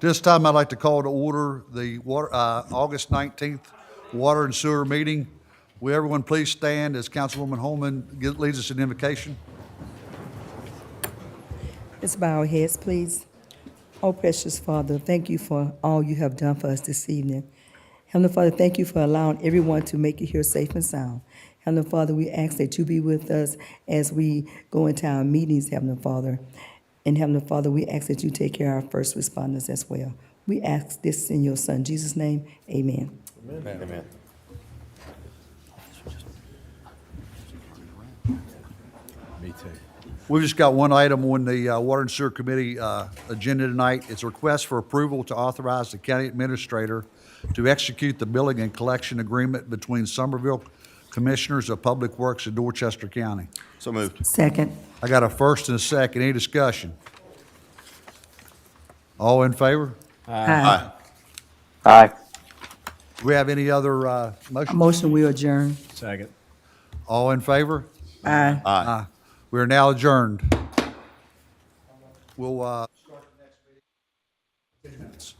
This time, I'd like to call to order the August 19th Water and Sewer Meeting. Will everyone please stand as Councilwoman Holman leads us in invocation? Let's bow our heads, please. Oh, precious Father, thank you for all you have done for us this evening. Heavenly Father, thank you for allowing everyone to make it here safe and sound. Heavenly Father, we ask that you be with us as we go into our meetings, Heavenly Father. And Heavenly Father, we ask that you take care of our first responders as well. We ask this in your Son, Jesus' name, amen. Amen. Amen. Me too. We've just got one item on the Water and Sewer Committee agenda tonight. It's a request for approval to authorize the county administrator to execute the billing and collection agreement between Somerville Commissioners of Public Works in Dorchester County. So moved. Second. I got a first and a second. Any discussion? All in favor? Aye. Aye. Do we have any other A motions? motion, we adjourn. Second. All in favor? Aye. Aye. We are now adjourned. We'll start the next meeting in 10 minutes.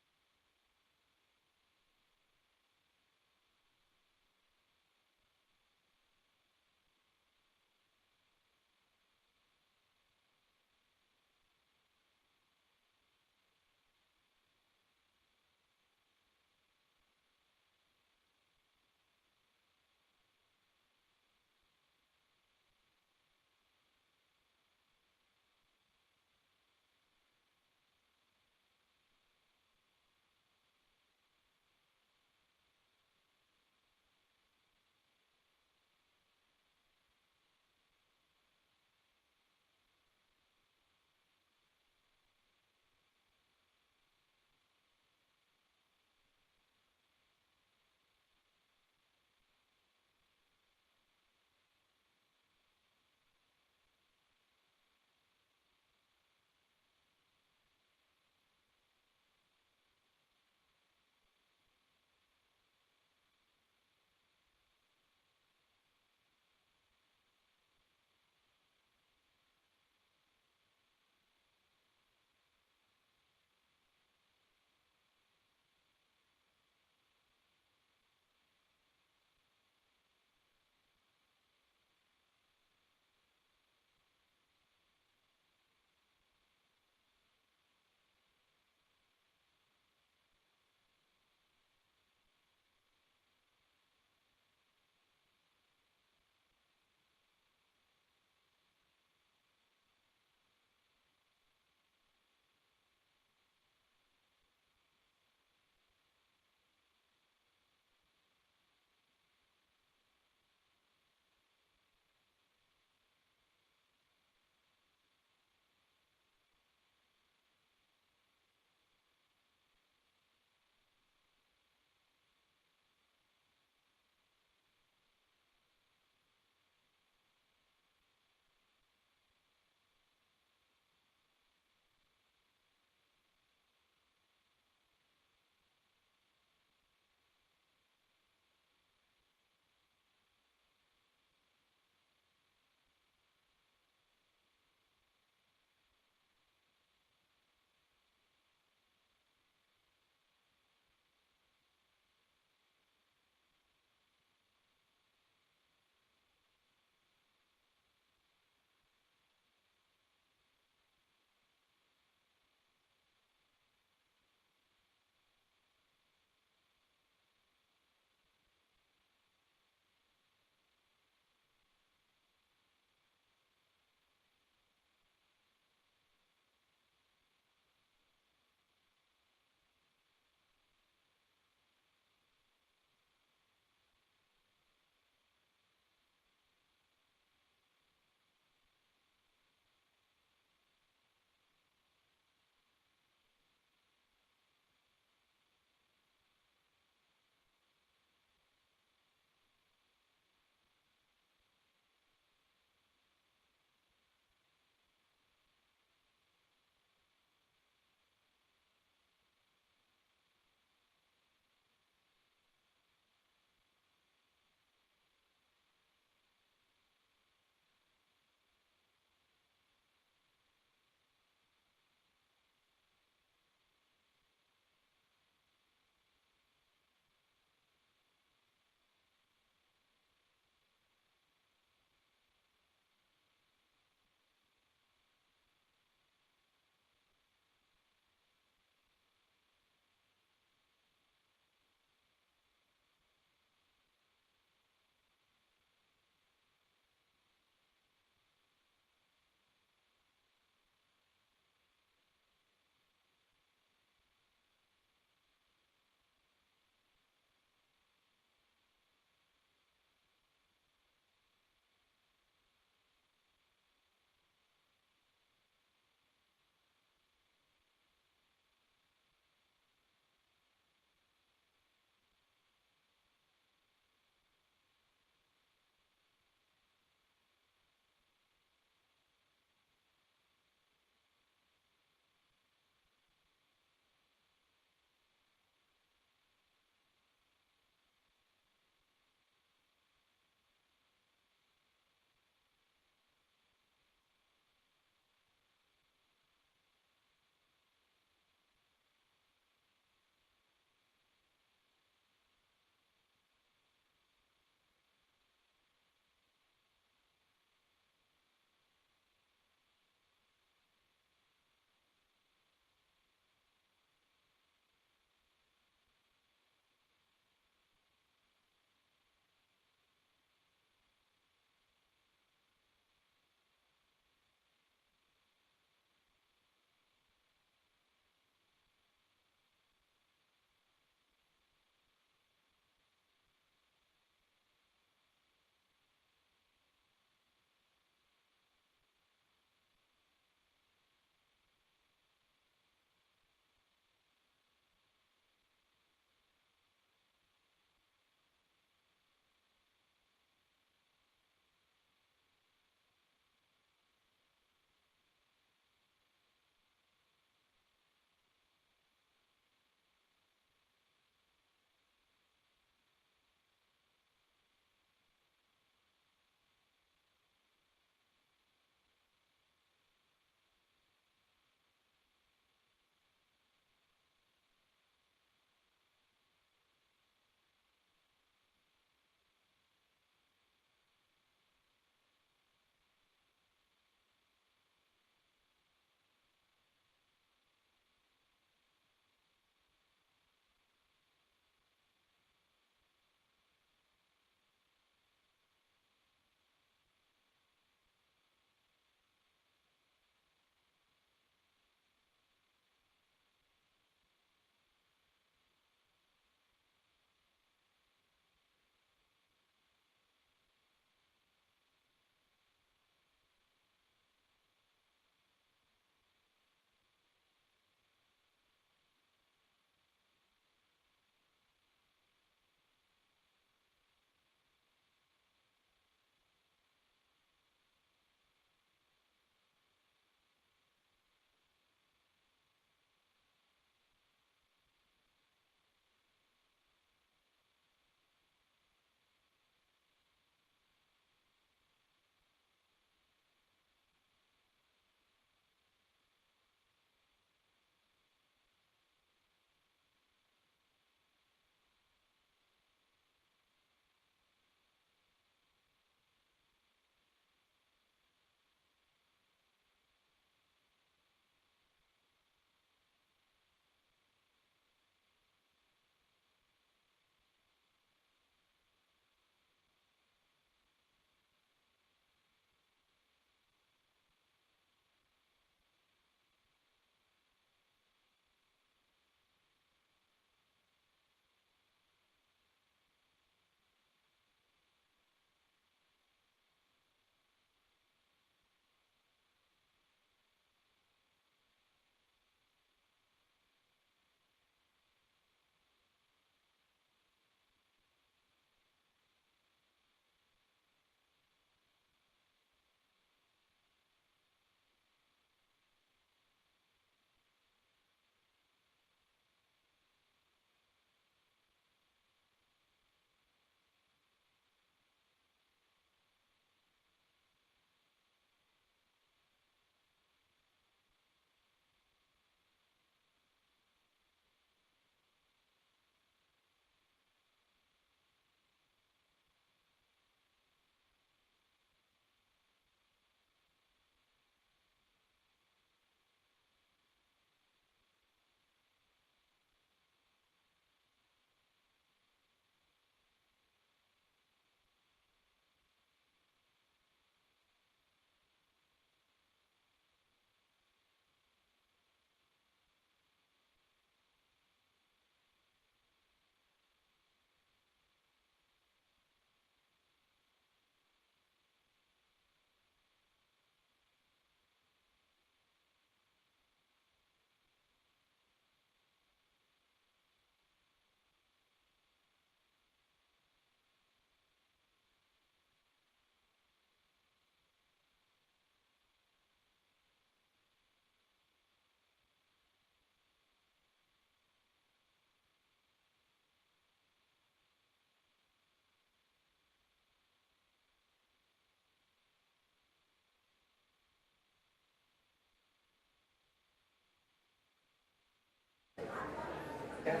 I'd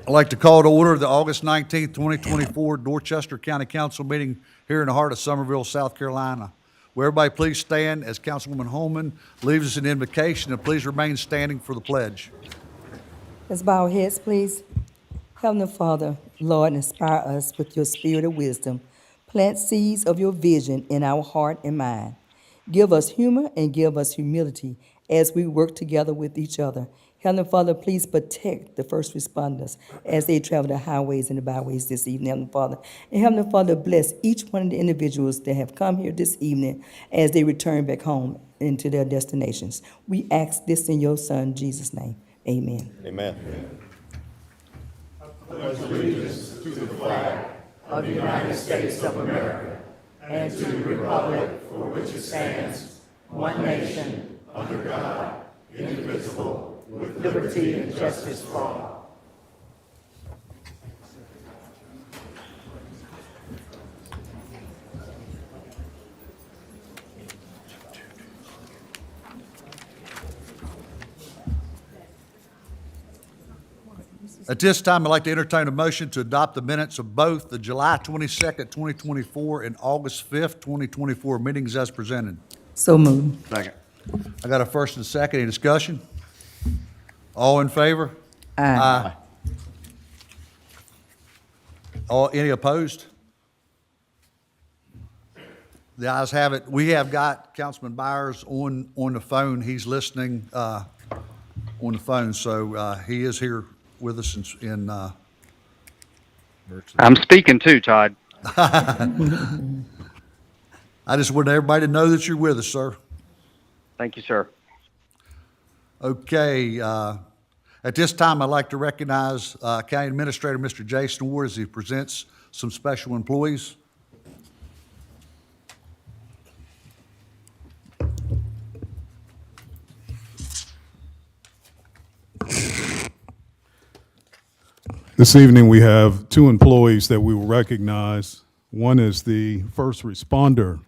like to call to order the August 19th, 2024 Dorchester County Council meeting here in the heart of Summerville, South Carolina. Will everybody please stand as Councilwoman Holman leaves us an invocation, and please remain standing for the pledge. Let's bow our heads, please. Heavenly Father, Lord, inspire us with your spirit of wisdom. Plant seeds of your vision in our heart and mind. Give us humor and give us humility as we work together with each other. Heavenly Father, please protect the first responders as they travel the highways and the byways this evening, Heavenly Father. And Heavenly Father, bless each one of the individuals that have come here this evening as they return back home into their destinations. We ask this in your Son, Jesus' name. Amen. Amen. Of the United States of America and to the republic for which it stands, one nation, under God, indivisible, with liberty and justice for all. At this time, I'd like to entertain a motion to adopt the minutes of both the July 22nd, 2024 and August 5th, 2024 meetings as presented. So moved. Second. I got a first and second. Any discussion? All in favor? Aye. Any opposed? The ayes have it. We have got Councilman Byers on the phone. He's listening on the phone, so he is here with us in virtually. I'm speaking too, Todd. I just want everybody to know that you're with us, sir. Thank you, sir. Okay, at this time, I'd like to recognize County Administrator Mr. Jason Ward as he presents some special employees. This evening, we have two employees that we will recognize. One is the first responder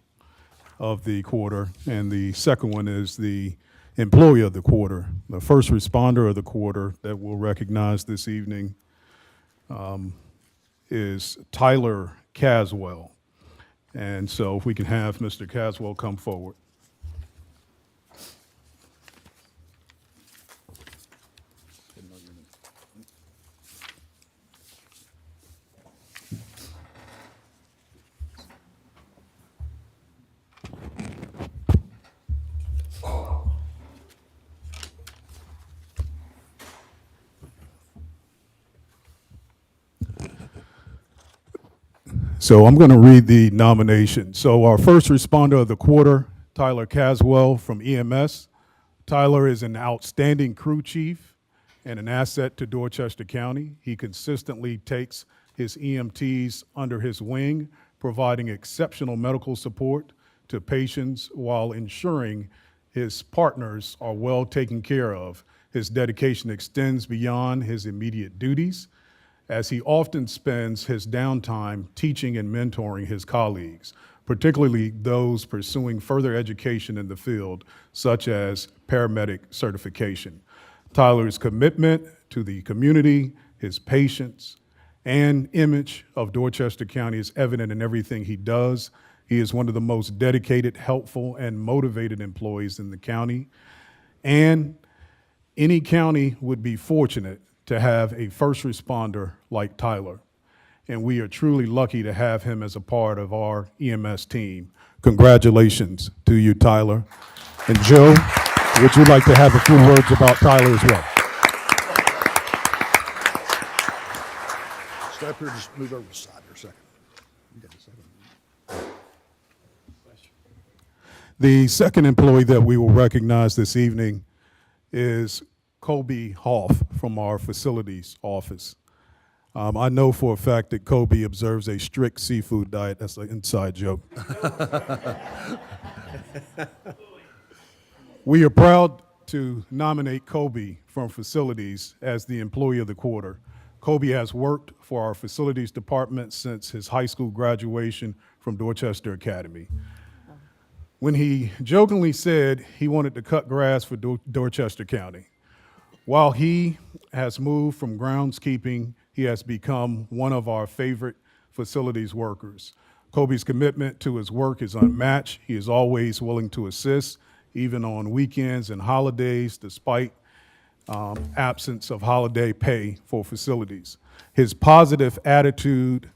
of the quarter, and the second one is the employee of the quarter. The first responder of the quarter that we'll recognize this evening is Tyler Caswell. And so if we can have Mr. Caswell come forward. So I'm going to read the nomination. So our first responder of the quarter, Tyler Caswell from EMS. Tyler is an outstanding crew chief and an asset to Dorchester County. He consistently takes his EMTs under his wing, providing exceptional medical support to patients while ensuring his partners are well taken care of. His dedication extends beyond his immediate duties, as he often spends his downtime teaching and mentoring his colleagues, particularly those pursuing further education in the field, such as paramedic certification. Tyler's commitment to the community, his patience, and image of Dorchester County is evident in everything he does. He is one of the most dedicated, helpful, and motivated employees in the county. And any county would be fortunate to have a first responder like Tyler. And we are truly lucky to have him as a part of our EMS team. Congratulations to you, Tyler. And Joe, would you like to have a few words about Tyler as well? Stay up here, just move over to the side for a second. You got a second. The second employee that we will recognize this evening is Kobe Hoff from our facilities office. I know for a fact that Kobe observes a strict seafood diet. That's an inside joke. We are proud to nominate Kobe from facilities as the employee of the quarter. Kobe has worked for our facilities department since his high school graduation from Dorchester Academy. when he jokingly said he wanted to cut grass for Dorchester County. While he has moved from groundskeeping, he has become one of our favorite facilities workers. Kobe's commitment to his work is unmatched. He is always willing to assist, even on weekends and holidays, despite absence of holiday pay for facilities. His positive attitude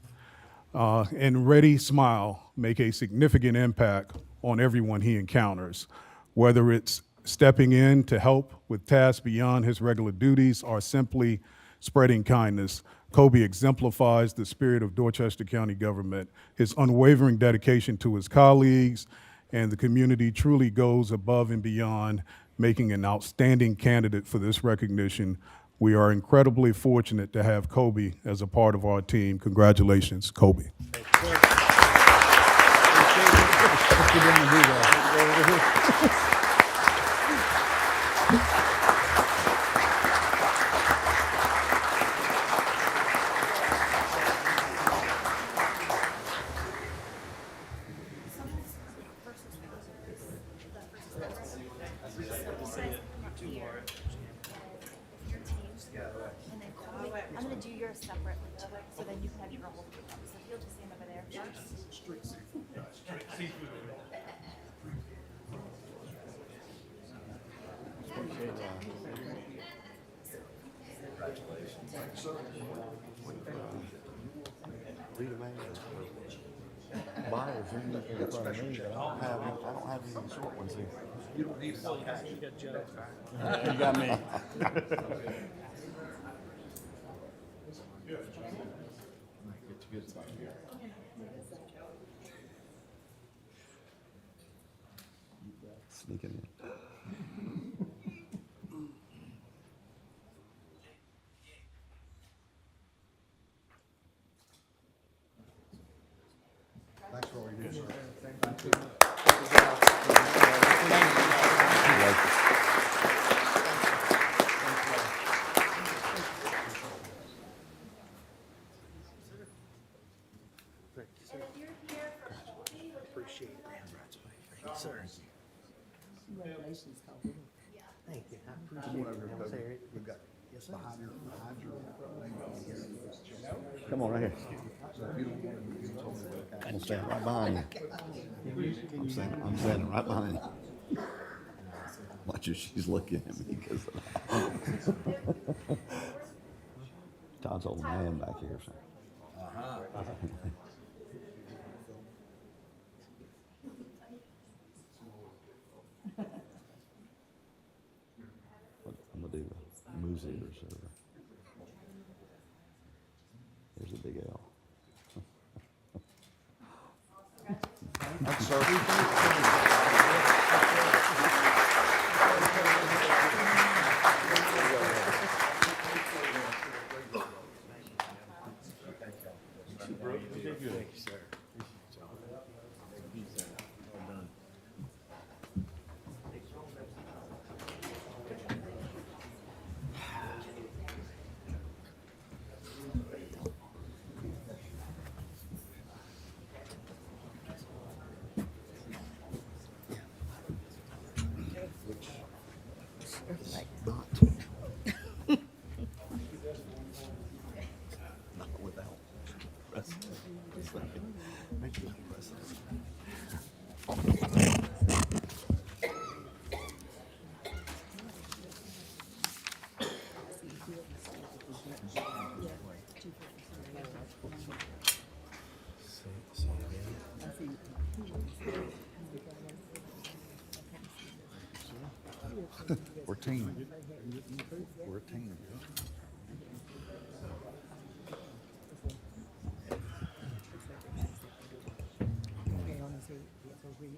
and ready smile make a significant impact on everyone he encounters, whether it's stepping in to help with tasks beyond his regular duties or simply spreading kindness. Kobe exemplifies the spirit of Dorchester County government. His unwavering dedication to his colleagues and the community truly goes above and beyond, making an outstanding candidate for this recognition. We are incredibly fortunate to have Kobe as a part of our team. Congratulations, Kobe. I'm gonna do yours separately too, so then you can have your whole group. So if you'll just stand over there first. Buyers in front of me, but I don't have any short ones here. You don't need to. You got me. Sneaking in. Thanks for all you do, sir. Congratulations, Kobe. Thank you. I appreciate it. I'm sorry. We've got behind your Come on, right here. I'm standing right behind you. I'm standing right behind you. Watch her, she's looking at me because Todd's old man back here. So. I'm gonna do the moves either, so there's a big L. Thanks, sir. Not without. Just like it. Make sure you press We're a team. We're a team.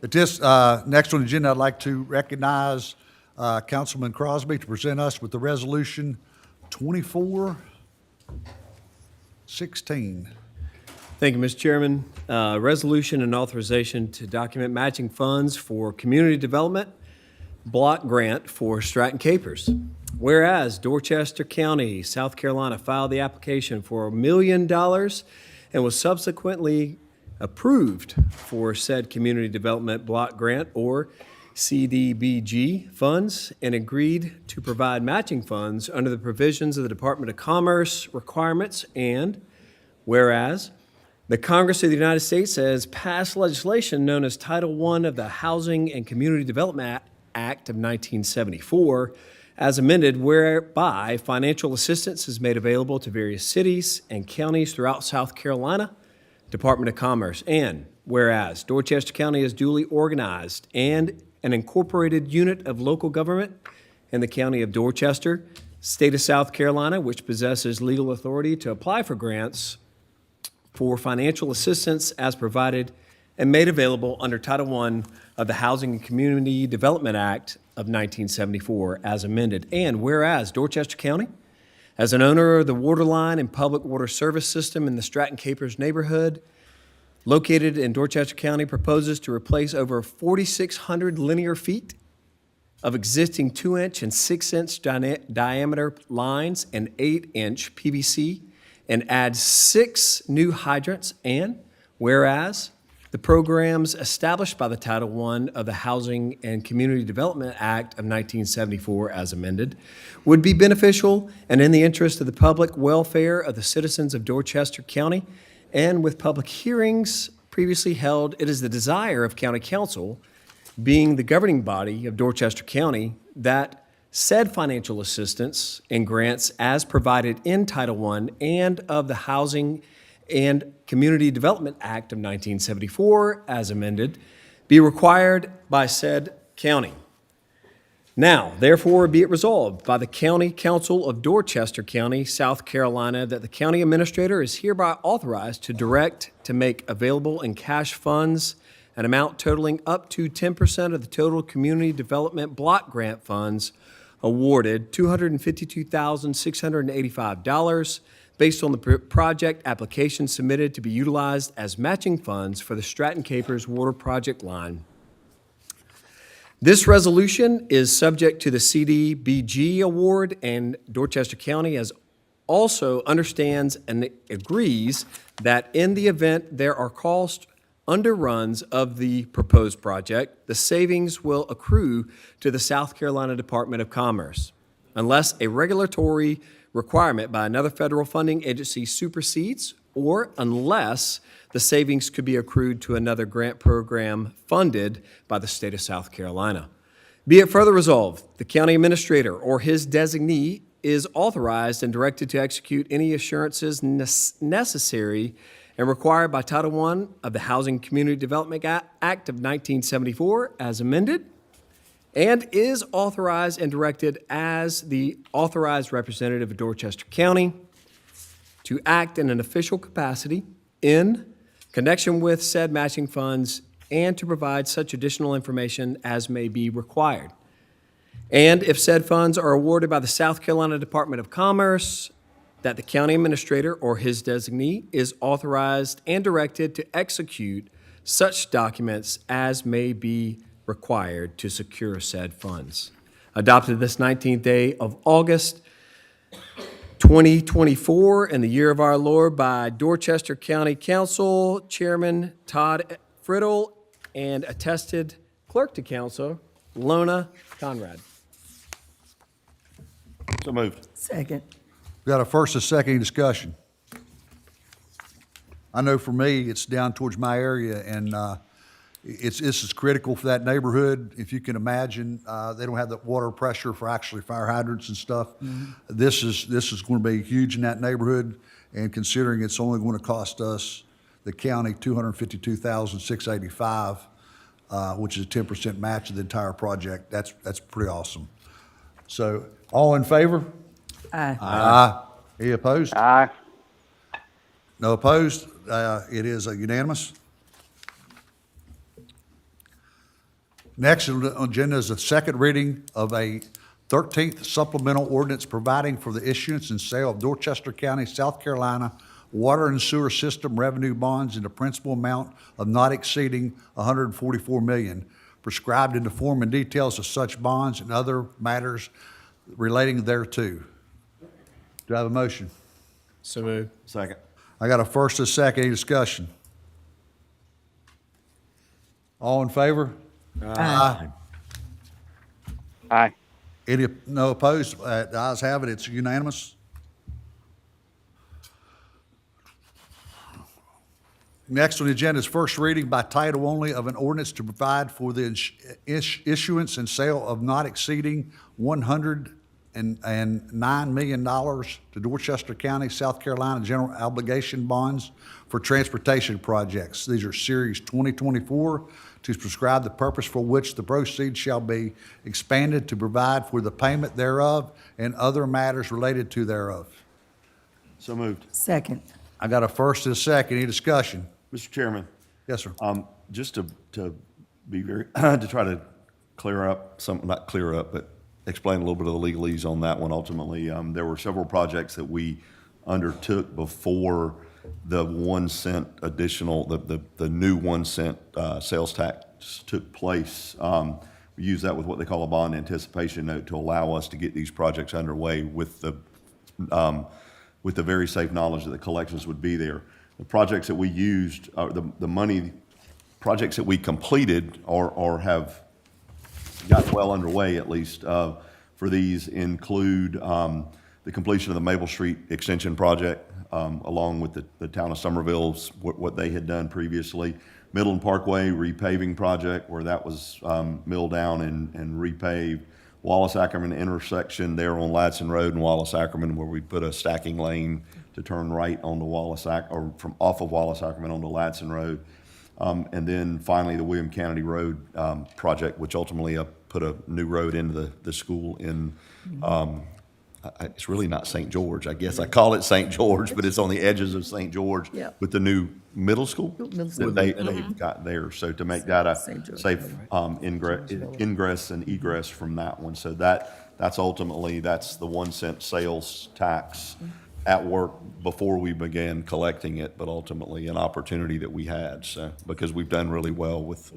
At this next on the agenda, I'd like to recognize Councilman Crosby to present us with the resolution 2416. Thank you, Mr. Chairman. Resolution and authorization to document matching funds for community development block grant for Stratton Capers. Whereas Dorchester County, South Carolina filed the application for $1 million and was subsequently approved for said Community Development Block Grant or CDBG funds and agreed to provide matching funds under the provisions of the Department of Commerce requirements. And whereas the Congress of the United States has passed legislation known as Title I of the Housing and Community Development Act of 1974, as amended, whereby financial assistance is made available to various cities and counties throughout South Carolina, Department of Commerce. And whereas Dorchester County is duly organized and an incorporated unit of local government in the County of Dorchester, State of South Carolina, which possesses legal authority to apply for grants for financial assistance as provided and made available under Title I of the Housing and Community Development Act of 1974 as amended. And whereas Dorchester County, as an owner of the water line and public water service system in the Stratton Capers neighborhood, located in Dorchester County, proposes to replace over 4,600 linear feet of existing 2-inch and 6-inch diameter lines and 8-inch PVC and add 6 new hydrants. And whereas the programs established by the Title I of the Housing and Community Development Act of 1974 as amended would be beneficial and in the interest of the public welfare of the citizens of Dorchester County, and with public hearings previously held, it is the desire of County Council, being the governing body of Dorchester County, that said financial assistance and grants as provided in Title I and of the Housing and Community Development Act of 1974, as amended, be required by said county. Now, therefore, be it resolved by the County Council of Dorchester County, South Carolina, that the county administrator is hereby authorized to direct to make available in cash funds an amount totaling up to 10% of the total community development block grant funds awarded, $252,685, based on the project application submitted to be utilized as matching funds for the Stratton Capers Water Project line. This resolution is subject to the CDBG award, and Dorchester County has also understands and agrees that in the event there are cost underruns of the proposed project, the savings will accrue to the South Carolina Department of Commerce, unless a regulatory requirement by another federal funding agency supersedes, or unless the savings could be accrued to another grant program funded by the state of South Carolina. Be it further resolved, the county administrator or his designee is authorized and directed to execute any assurances necessary and required by Title I of the Housing Community Development Act of 1974 as amended, and is authorized and directed as the authorized representative of Dorchester County to act in an official capacity in connection with said matching funds and to provide such additional information as may be required. And if said funds are awarded by the South Carolina Department of Commerce, that the county administrator or his designee is authorized and directed to execute such documents as may be required to secure said funds. Adopted this 19th day of August, 2024, in the year of our Lord, by Dorchester County Council Chairman Todd Friddle and attested Clerk to Council Lona Conrad. So moved. Second. We got a first and second discussion. I know for me, it's down towards my area, and this is critical for that neighborhood. If you can imagine, they don't have the water pressure for actually fire hydrants and stuff. This is going to be huge in that neighborhood, and considering it's only going to cost us, the county, $252,685, which is a 10% match of the entire project. That's pretty awesome. So, all in favor? Aye. Aye. Any opposed? Aye. No opposed? It is unanimous. Next on the agenda is the second reading of a 13th supplemental ordinance providing for the issuance and sale of Dorchester County, South Carolina water and sewer system revenue bonds in the principal amount of not exceeding $144 million, prescribed in the form and details of such bonds and other matters relating thereto. Do I have a motion? So moved. Second. I got a first and a second. Any discussion? All in favor? Aye. Aye. Any, no opposed? The ayes have it, it's unanimous. Next on the agenda is first reading by title only of an ordinance to provide for the issuance and sale of not exceeding $109 million to Dorchester County, South Carolina general obligation bonds for transportation projects. These are Series 2024 to prescribe the purpose for which the proceeds shall be expanded to provide for the payment thereof and other matters related to thereof. So moved. Second. I got a first and a second. Any discussion? Mr. Chairman, Yes, sir. just to be very, to try to clear up some, not clear up, but explain a little bit of the legalese on that one ultimately. There were several projects that we undertook before the 1 cent additional, the new 1 cent sales tax took place. We use that with what they call a bond anticipation note to allow us to get these projects underway with the very safe knowledge that the collections would be there. The projects that we used, the money, projects that we completed or have got well underway at least for these include the completion of the Maple Street Extension project along with the town of Somerville's, what they had done previously. Midland Parkway repaving project where that was milled down and repaved. Wallace Ackerman intersection there on Ladson Road and Wallace Ackerman where we put a stacking lane to turn right onto or from off of Wallace Ackerman onto Ladson Road. And then finally the William Kennedy Road project, which ultimately put a new road into the school in, it's really not St. George. I guess I call it St. George, but it's on the edges of St. George Yeah. with the new middle school Middle school. that they've got there. So to make that a St. George. safe ingress and egress from that one. So that's ultimately, that's the 1 cent sales tax at work before we began collecting it, but ultimately an opportunity that we had. So, because we've done really well with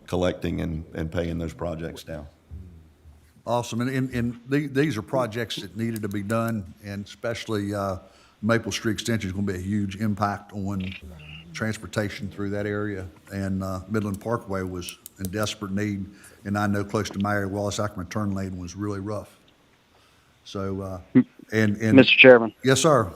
collecting and paying those projects down. Awesome, and these are projects that needed to be done, and especially Maple Street Extension is going to be a huge impact on transportation through that area, and Midland Parkway was in desperate need, and I know close to my area, Wallace Ackerman turn lane was really rough. So, and Mr. Chairman. yes, sir.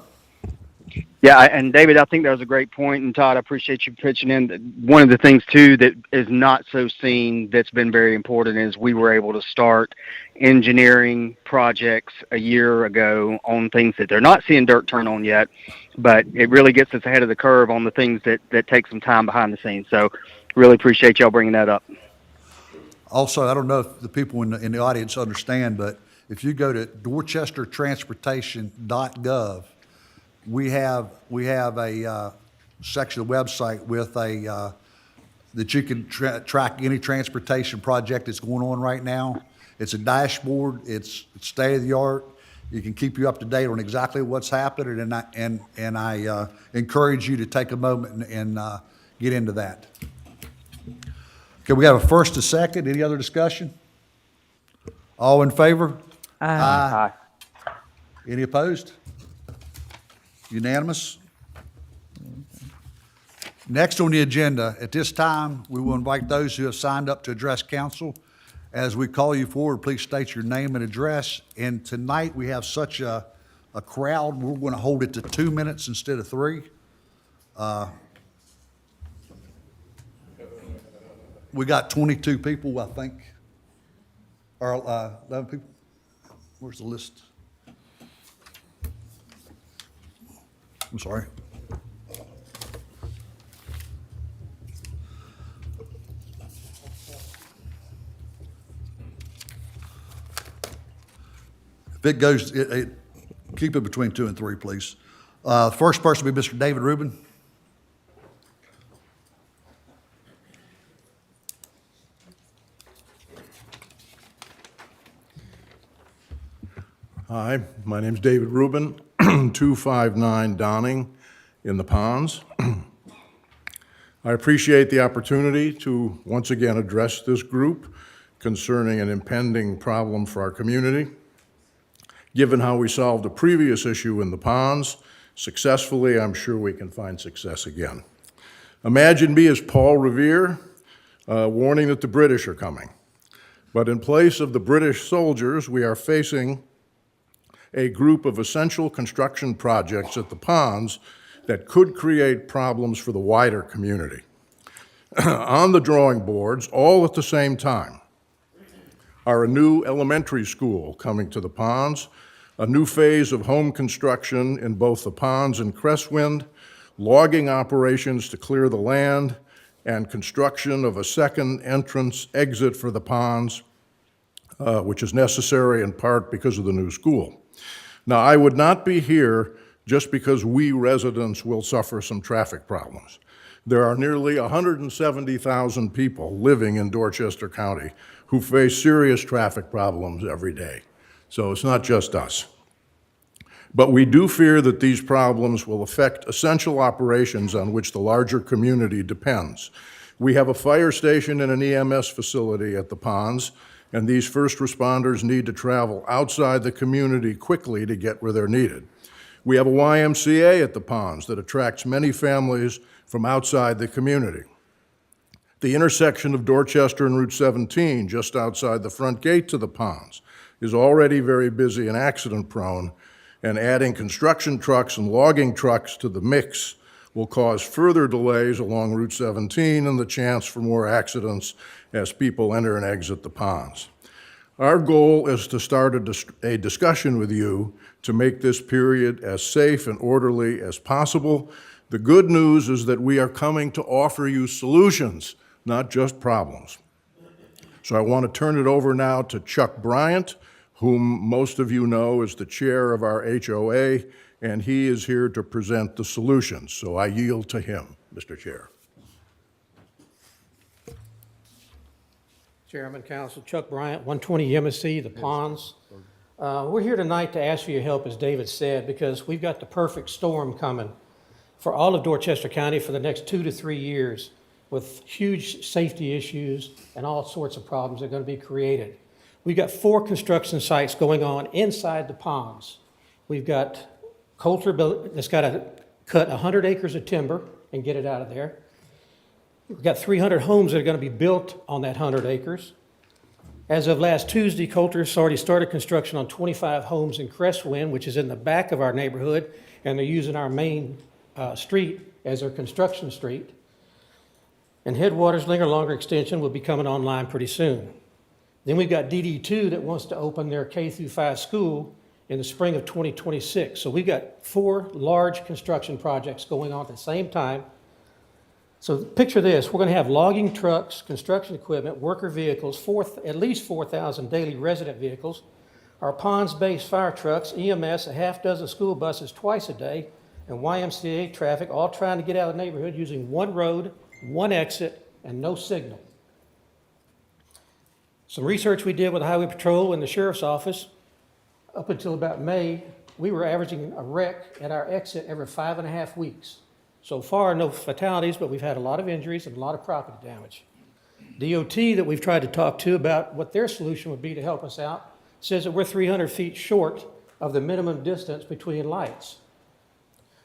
Yeah, and David, I think that was a great point, and Todd, I appreciate you pitching in. One of the things, too, that is not so seen that's been very important is we were able to start engineering projects a year ago on things that they're not seeing dirt turn on yet, but it really gets us ahead of the curve on the things that take some time behind the scenes. So really appreciate y'all bringing that up. Also, I don't know if the people in the audience understand, but if you go to dorchestertransportation.gov, we have a section of the website with that you can track any transportation project that's going on right now. It's a dashboard. It's state of the art. You can keep you up to date on exactly what's happening, and I encourage you to take a moment and get into that. Okay, we have a first, a second. Any other discussion? All in favor? Aye. Any opposed? Unanimous? Next on the agenda, at this time, we will invite those who have signed up to address council. As we call you forward, please state your name and address. And tonight, we have such a crowd, we're going to hold it to 2 minutes instead of 3. We got 22 people, I think, or 11 people. Where's the list? I'm sorry. If it goes, keep it between 2 and 3, please. The first person will be Mr. David Rubin. Hi, my name's David Rubin, 259 Downing in the Ponds. I appreciate the opportunity to once again address this group concerning an impending problem for our community. Given how we solved a previous issue in the Ponds successfully, I'm sure we can find success again. Imagine me as Paul Revere, warning that the British are coming. But in place of the British soldiers, we are facing a group of essential construction projects at the ponds that could create problems for the wider community. On the drawing boards, all at the same time, are a new elementary school coming to the ponds, a new phase of home construction in both the ponds and Crestwind, logging operations to clear the land, and construction of a second entrance exit for the ponds, which is necessary in part because of the new school. Now, I would not be here just because we residents will suffer some traffic problems. There are nearly 170,000 people living in Dorchester County who face serious traffic problems every day. So it's not just us. But we do fear that these problems will affect essential operations on which the larger community depends. We have a fire station and an EMS facility at the ponds, and these first responders need to travel outside the community quickly to get where they're needed. We have a YMCA at the ponds that attracts many families from outside the community. The intersection of Dorchester and Route 17, just outside the front gate to the ponds, is already very busy and accident-prone, and adding construction trucks and logging trucks to the mix will cause further delays along Route 17 and the chance for more accidents as people enter and exit the ponds. Our goal is to start a discussion with you to make this period as safe and orderly as possible. The good news is that we are coming to offer you solutions, not just problems. So I want to turn it over now to Chuck Bryant, whom most of you know is the chair of our HOA, and he is here to present the solutions. So I yield to him, Mr. Chair. Chairman, Council, Chuck Bryant, 120 MSC, The Ponds. We're here tonight to ask for your help, as David said, because we've got the perfect storm coming for all of Dorchester County for the next 2 to 3 years, with huge safety issues and all sorts of problems that are going to be created. We've got 4 construction sites going on inside the ponds. We've got Coulter that's got to cut 100 acres of timber and get it out of there. We've got 300 homes that are going to be built on that 100 acres. As of last Tuesday, Coulter's already started construction on 25 homes in Crestwind, which is in the back of our neighborhood, and they're using our main street as their construction street. And Headwaters Linger Longer Extension will be coming online pretty soon. Then we've got DD2 that wants to open their K-5 school in the spring of 2026. So we've got 4 large construction projects going on at the same time. So picture this, we're going to have logging trucks, construction equipment, worker vehicles, at least 4,000 daily resident vehicles, our ponds-based fire trucks, EMS, a half dozen school buses twice a day, and YMCA traffic, all trying to get out of the neighborhood using one road, one exit, and no signal. Some research we did with the Highway Patrol and the Sheriff's Office, up until about May, we were averaging a wreck at our exit every 5.5 weeks. So far, no fatalities, but we've had a lot of injuries and a lot of property damage. DOT that we've tried to talk to about what their solution would be to help us out says that we're 300 feet short of the minimum distance between lights.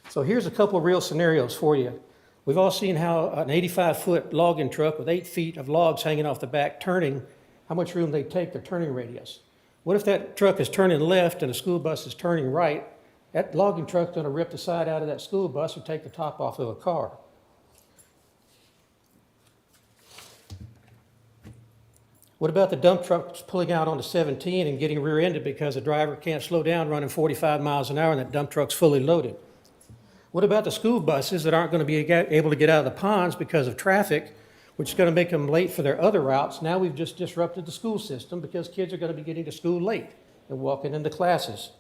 So here's a couple of real scenarios for you. We've all seen how an 85-foot logging truck with 8 feet of logs hanging off the back turning, how much room they take their turning radius. What if that truck is turning left and the school bus is turning right? That logging truck's going to rip the side out of that school bus or take the top off of a car. What about the dump trucks pulling out onto 17 and getting rear-ended because the driver can't slow down running 45 miles an hour and that dump truck's fully loaded? What about the school buses that aren't going to be able to get out of the ponds because of traffic, which is going to make them late for their other routes? Now we've just disrupted the school system because kids are going to be getting to school late and walking into classes.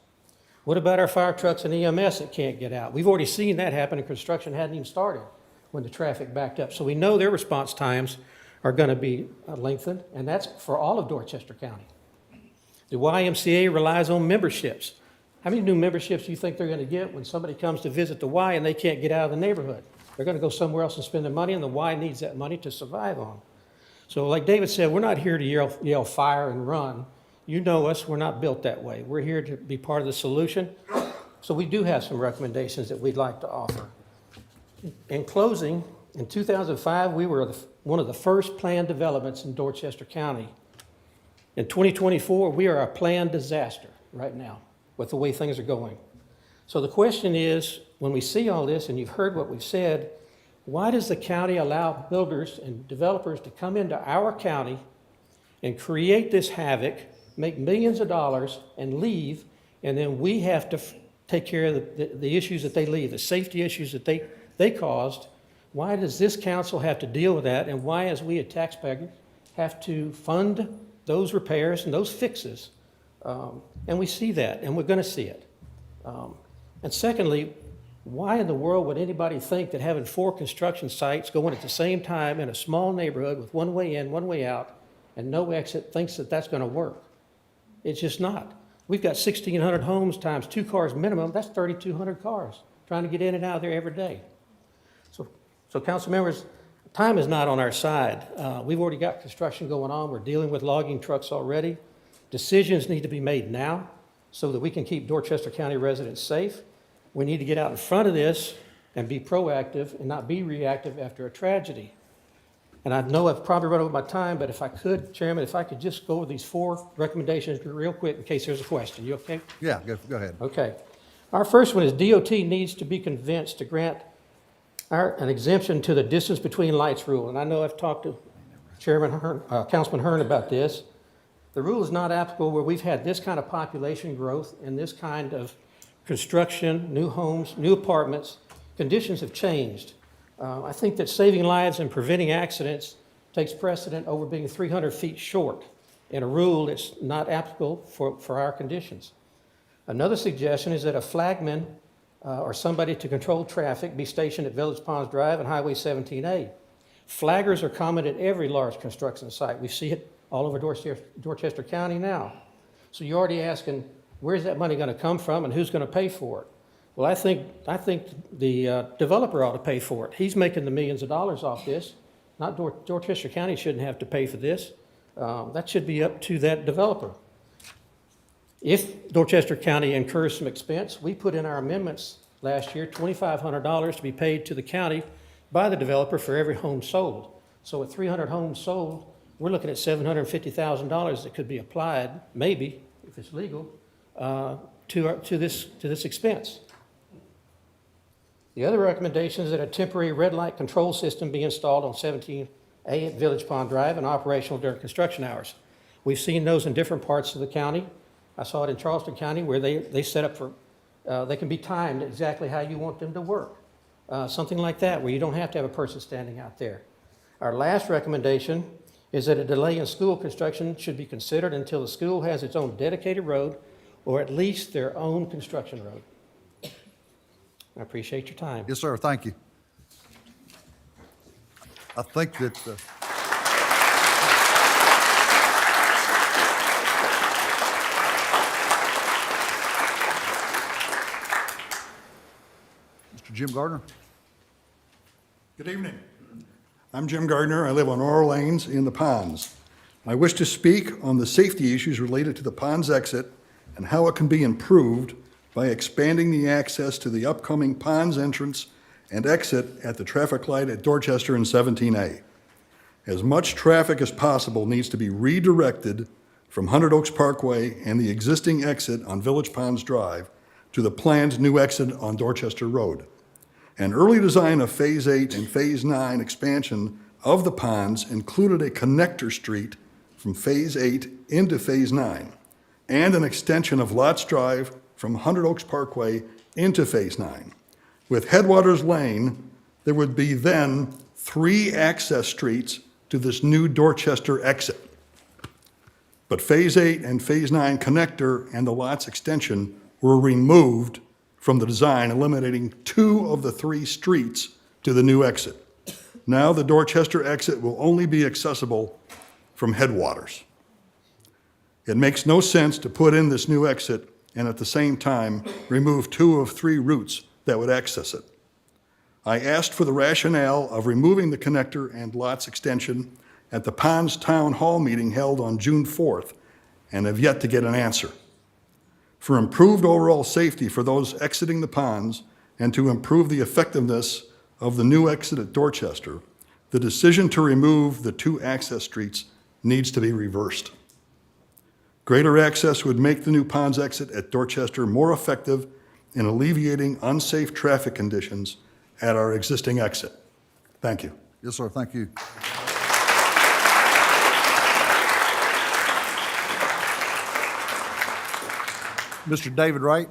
What about our fire trucks and EMS that can't get out? We've already seen that happen, and construction hadn't even started when the traffic backed up. So we know their response times are going to be lengthened, and that's for all of Dorchester County. The YMCA relies on memberships. How many new memberships do you think they're going to get when somebody comes to visit the Y and they can't get out of the neighborhood? They're going to go somewhere else and spend their money, and the Y needs that money to survive on. So like David said, we're not here to yell fire and run. You know us, we're not built that way. We're here to be part of the solution. So we do have some recommendations that we'd like to offer. In closing, in 2005, we were one of the first planned developments in Dorchester County. In 2024, we are a planned disaster right now with the way things are going. So the question is, when we see all this, and you've heard what we've said, why does the county allow builders and developers to come into our county and create this havoc, make millions of dollars, and leave, and then we have to take care of the issues that they leave, the safety issues that they caused? Why does this council have to deal with that, and why, as we as taxpayers, have to fund those repairs and those fixes? And we see that, and we're going to see it. And secondly, why in the world would anybody think that having 4 construction sites going at the same time in a small neighborhood with one way in, one way out, and no exit thinks that that's going to work? It's just not. We've got 1,600 homes times 2 cars minimum. That's 3,200 cars trying to get in and out of there every day. So council members, time is not on our side. We've already got construction going on. We're dealing with logging trucks already. Decisions need to be made now so that we can keep Dorchester County residents safe. We need to get out in front of this and be proactive and not be reactive after a tragedy. And I know I've probably run over my time, but if I could, Chairman, if I could just go over these 4 recommendations real quick in case there's a question. You okay? Yeah, go ahead. Okay. Our first one is DOT needs to be convinced to grant an exemption to the distance between lights rule. And I know I've talked to Councilman Hearn about this. The rule is not applicable where we've had this kind of population growth and this kind of construction, new homes, new apartments. Conditions have changed. I think that saving lives and preventing accidents takes precedent over being 300 feet short in a rule that's not applicable for our conditions. Another suggestion is that a flagman or somebody to control traffic be stationed at Village Ponds Drive and Highway 17A. Flaggers are common at every large construction site. We see it all over Dorchester County now. So you're already asking, where's that money going to come from and who's going to pay for it? Well, I think the developer ought to pay for it. He's making the millions of dollars off this. Not Dorchester County shouldn't have to pay for this. That should be up to that developer. If Dorchester County incurs some expense, we put in our amendments last year $2,500 to be paid to the county by the developer for every home sold. So at 300 homes sold, we're looking at $750,000 that could be applied, maybe, if it's legal, to this expense. The other recommendation is that a temporary red light control system be installed on 17A at Village Pond Drive and operational during construction hours. We've seen those in different parts of the county. I saw it in Charleston County where they set up for, they can be timed exactly how you want them to work. Something like that where you don't have to have a person standing out there. Our last recommendation is that a delay in school construction should be considered until the school has its own dedicated road or at least their own construction road. I appreciate your time. Yes, sir, thank you. I think that, Mr. Jim Gardner? Good evening. I'm Jim Gardner. I live on Oral Lanes in the Ponds. I wish to speak on the safety issues related to the Ponds exit and how it can be improved by expanding the access to the upcoming Ponds entrance and exit at the traffic light at Dorchester and 17A. As much traffic as possible needs to be redirected from 100 Oaks Parkway and the existing exit on Village Ponds Drive to the planned new exit on Dorchester Road. An early design of Phase 8 and Phase 9 expansion of the ponds included a connector street from Phase 8 into Phase 9 and an extension of Lots Drive from 100 Oaks Parkway into Phase 9. With Headwaters Lane, there would be then 3 access streets to this new Dorchester exit. But Phase 8 and Phase 9 connector and the Lots extension were removed from the design, eliminating 2 of the 3 streets to the new exit. Now the Dorchester exit will only be accessible from Headwaters. It makes no sense to put in this new exit and at the same time remove 2 of 3 routes that would access it. I asked for the rationale of removing the connector and Lots extension at the Ponds Town Hall meeting held on June 4th and have yet to get an answer. For improved overall safety for those exiting the ponds and to improve the effectiveness of the new exit at Dorchester, The decision to remove the 2 access streets needs to be reversed. Greater access would make the new ponds exit at Dorchester more effective in alleviating unsafe traffic conditions at our existing exit. Thank you. Yes, sir, thank you. Mr. David Wright?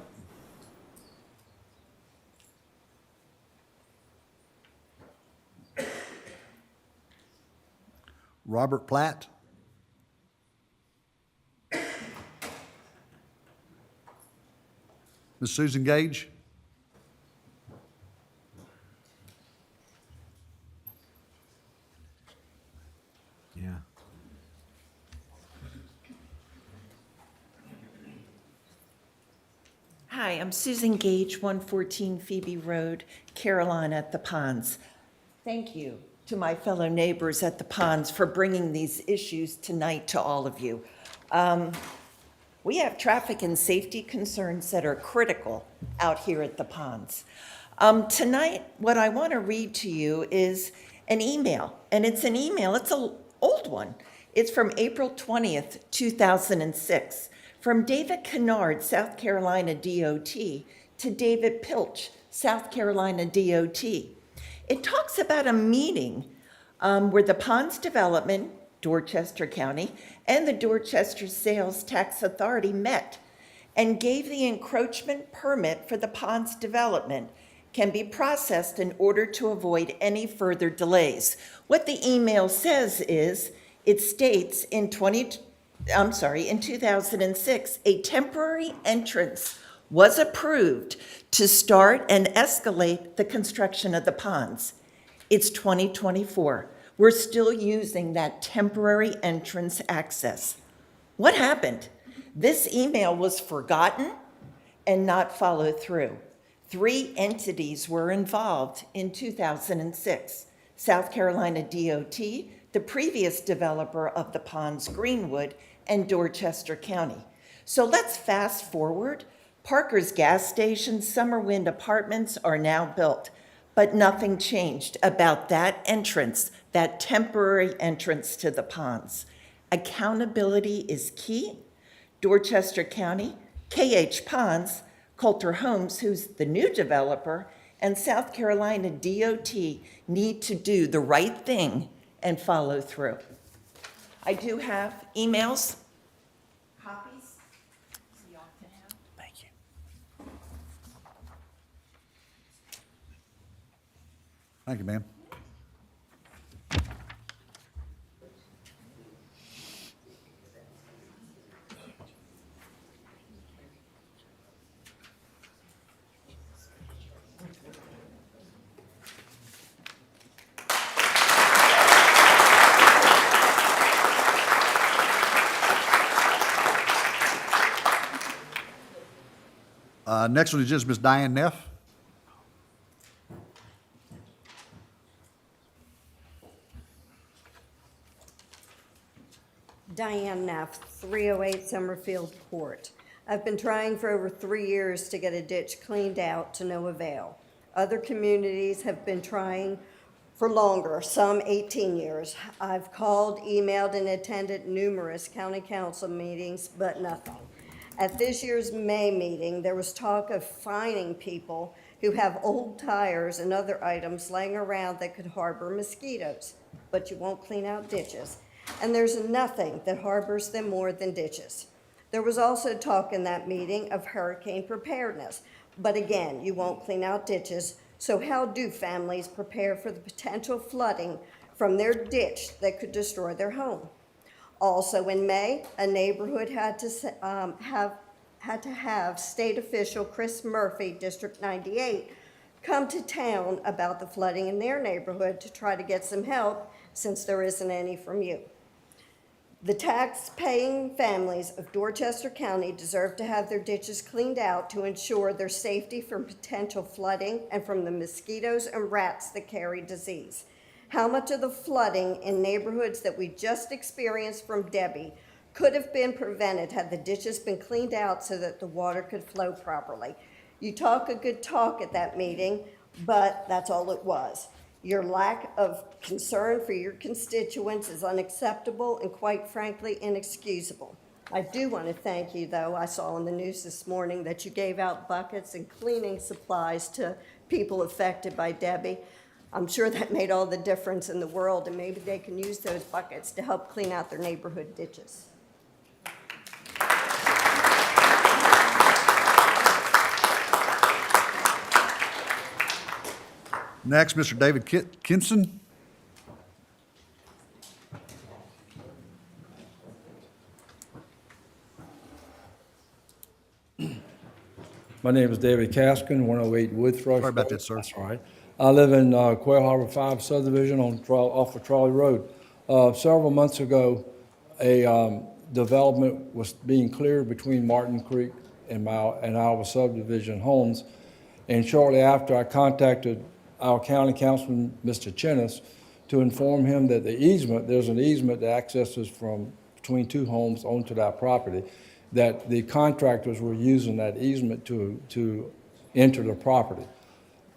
Robert Platt? Ms. Susan Gage? Yeah. Hi, I'm Susan Gage, 114 Phoebe Road, Carolina at the Ponds. Thank you to my fellow neighbors at the Ponds for bringing these issues tonight to all of you. We have traffic and safety concerns that are critical out here at the Ponds. Tonight, what I want to read to you is an email, and it's an old one. It's from April 20th, 2006. From David Kennard, South Carolina DOT, to David Pilch, South Carolina DOT. It talks about a meeting where the Ponds Development, Dorchester County, and the Dorchester Sales Tax Authority met and gave the encroachment permit for the Ponds Development can be processed in order to avoid any further delays. What the email says is, it states in 2006, a temporary entrance was approved to start and escalate the construction of the ponds. It's 2024. We're still using that temporary entrance access. What happened? This email was forgotten and not followed through. 3 entities were involved in 2006. South Carolina DOT, the previous developer of the ponds, Greenwood, and Dorchester County. So let's fast forward. Parker's gas station, Summerwind Apartments are now built, but nothing changed about that entrance, that temporary entrance to the ponds. Accountability is key. Dorchester County, KH Ponds, Coulter Homes, who's the new developer, and South Carolina DOT need to do the right thing and follow through. I do have emails, copies, so y'all can have. Thank you. Thank you, ma'am. Next one is just Ms. Diane Neff. Diane Neff, 308 Summerfield Court. I've been trying for over 3 years to get a ditch cleaned out to no avail. Other communities have been trying for longer, some 18 years. I've called, emailed, and attended numerous county council meetings, but nothing. At this year's May meeting, there was talk of fining people who have old tires and other items laying around that could harbor mosquitoes, but you won't clean out ditches. And there's nothing that harbors them more than ditches. There was also talk in that meeting of hurricane preparedness, but again, you won't clean out ditches, so how do families prepare for the potential flooding from their ditch that could destroy their home? Also in May, a neighborhood had to have state official Chris Murphy, District 98, come to town about the flooding in their neighborhood to try to get some help since there isn't any from you. The tax-paying families of Dorchester County deserve to have their ditches cleaned out to ensure their safety from potential flooding and from the mosquitoes and rats that carry disease. How much of the flooding in neighborhoods that we just experienced from Debbie could have been prevented had the ditches been cleaned out so that the water could flow properly? You talk a good talk at that meeting, but that's all it was. Your lack of concern for your constituents is unacceptable and quite frankly inexcusable. I do want to thank you, though. I saw on the news this morning that you gave out buckets and cleaning supplies to people affected by Debbie. I'm sure that made all the difference in the world, and maybe they can use those buckets to help clean out their neighborhood ditches. Next, Mr. David Kinson. My name is David Caskin, 108 Wood Thrush. Sorry about that, sir. That's all right. I live in Quail Harbor 5 subdivision off of Trolley Road. Several months ago, a development was being cleared between Martin Creek and our subdivision homes. And shortly after, I contacted our county councilman, Mr. Chennis, to inform him that there's an easement that accesses from between two homes onto that property, that the contractors were using that easement to enter the property.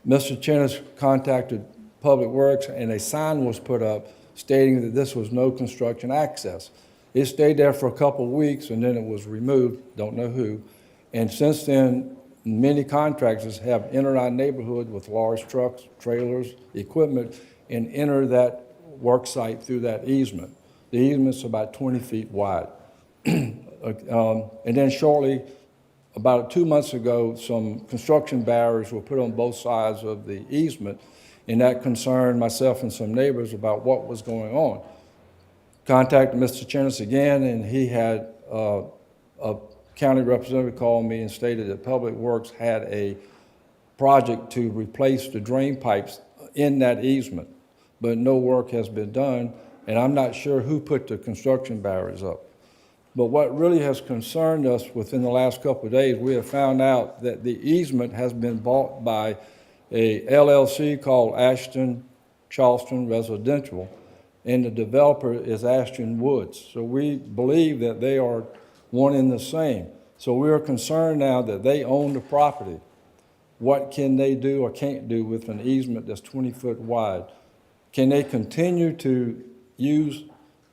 Mr. Chennis contacted Public Works, and a sign was put up stating that this was no construction access. It stayed there for a couple of weeks, and then it was removed, don't know who. And since then, many contractors have entered our neighborhood with large trucks, trailers, equipment, and enter that work site through that easement. The easement's about 20 feet wide. And then shortly, about 2 months ago, some construction barriers were put on both sides of the easement, and that concerned myself and some neighbors about what was going on. Contacted Mr. Chennis again, and he had a county representative called me and stated that Public Works had a project to replace the drain pipes in that easement, but no work has been done, and I'm not sure who put the construction barriers up. But what really has concerned us within the last couple of days, we have found out that the easement has been bought by a LLC called Ashton Charleston Residential, and the developer is Ashton Woods. So we believe that they are one and the same. So we are concerned now that they own the property. What can they do or can't do with an easement that's 20 foot wide? Can they continue to use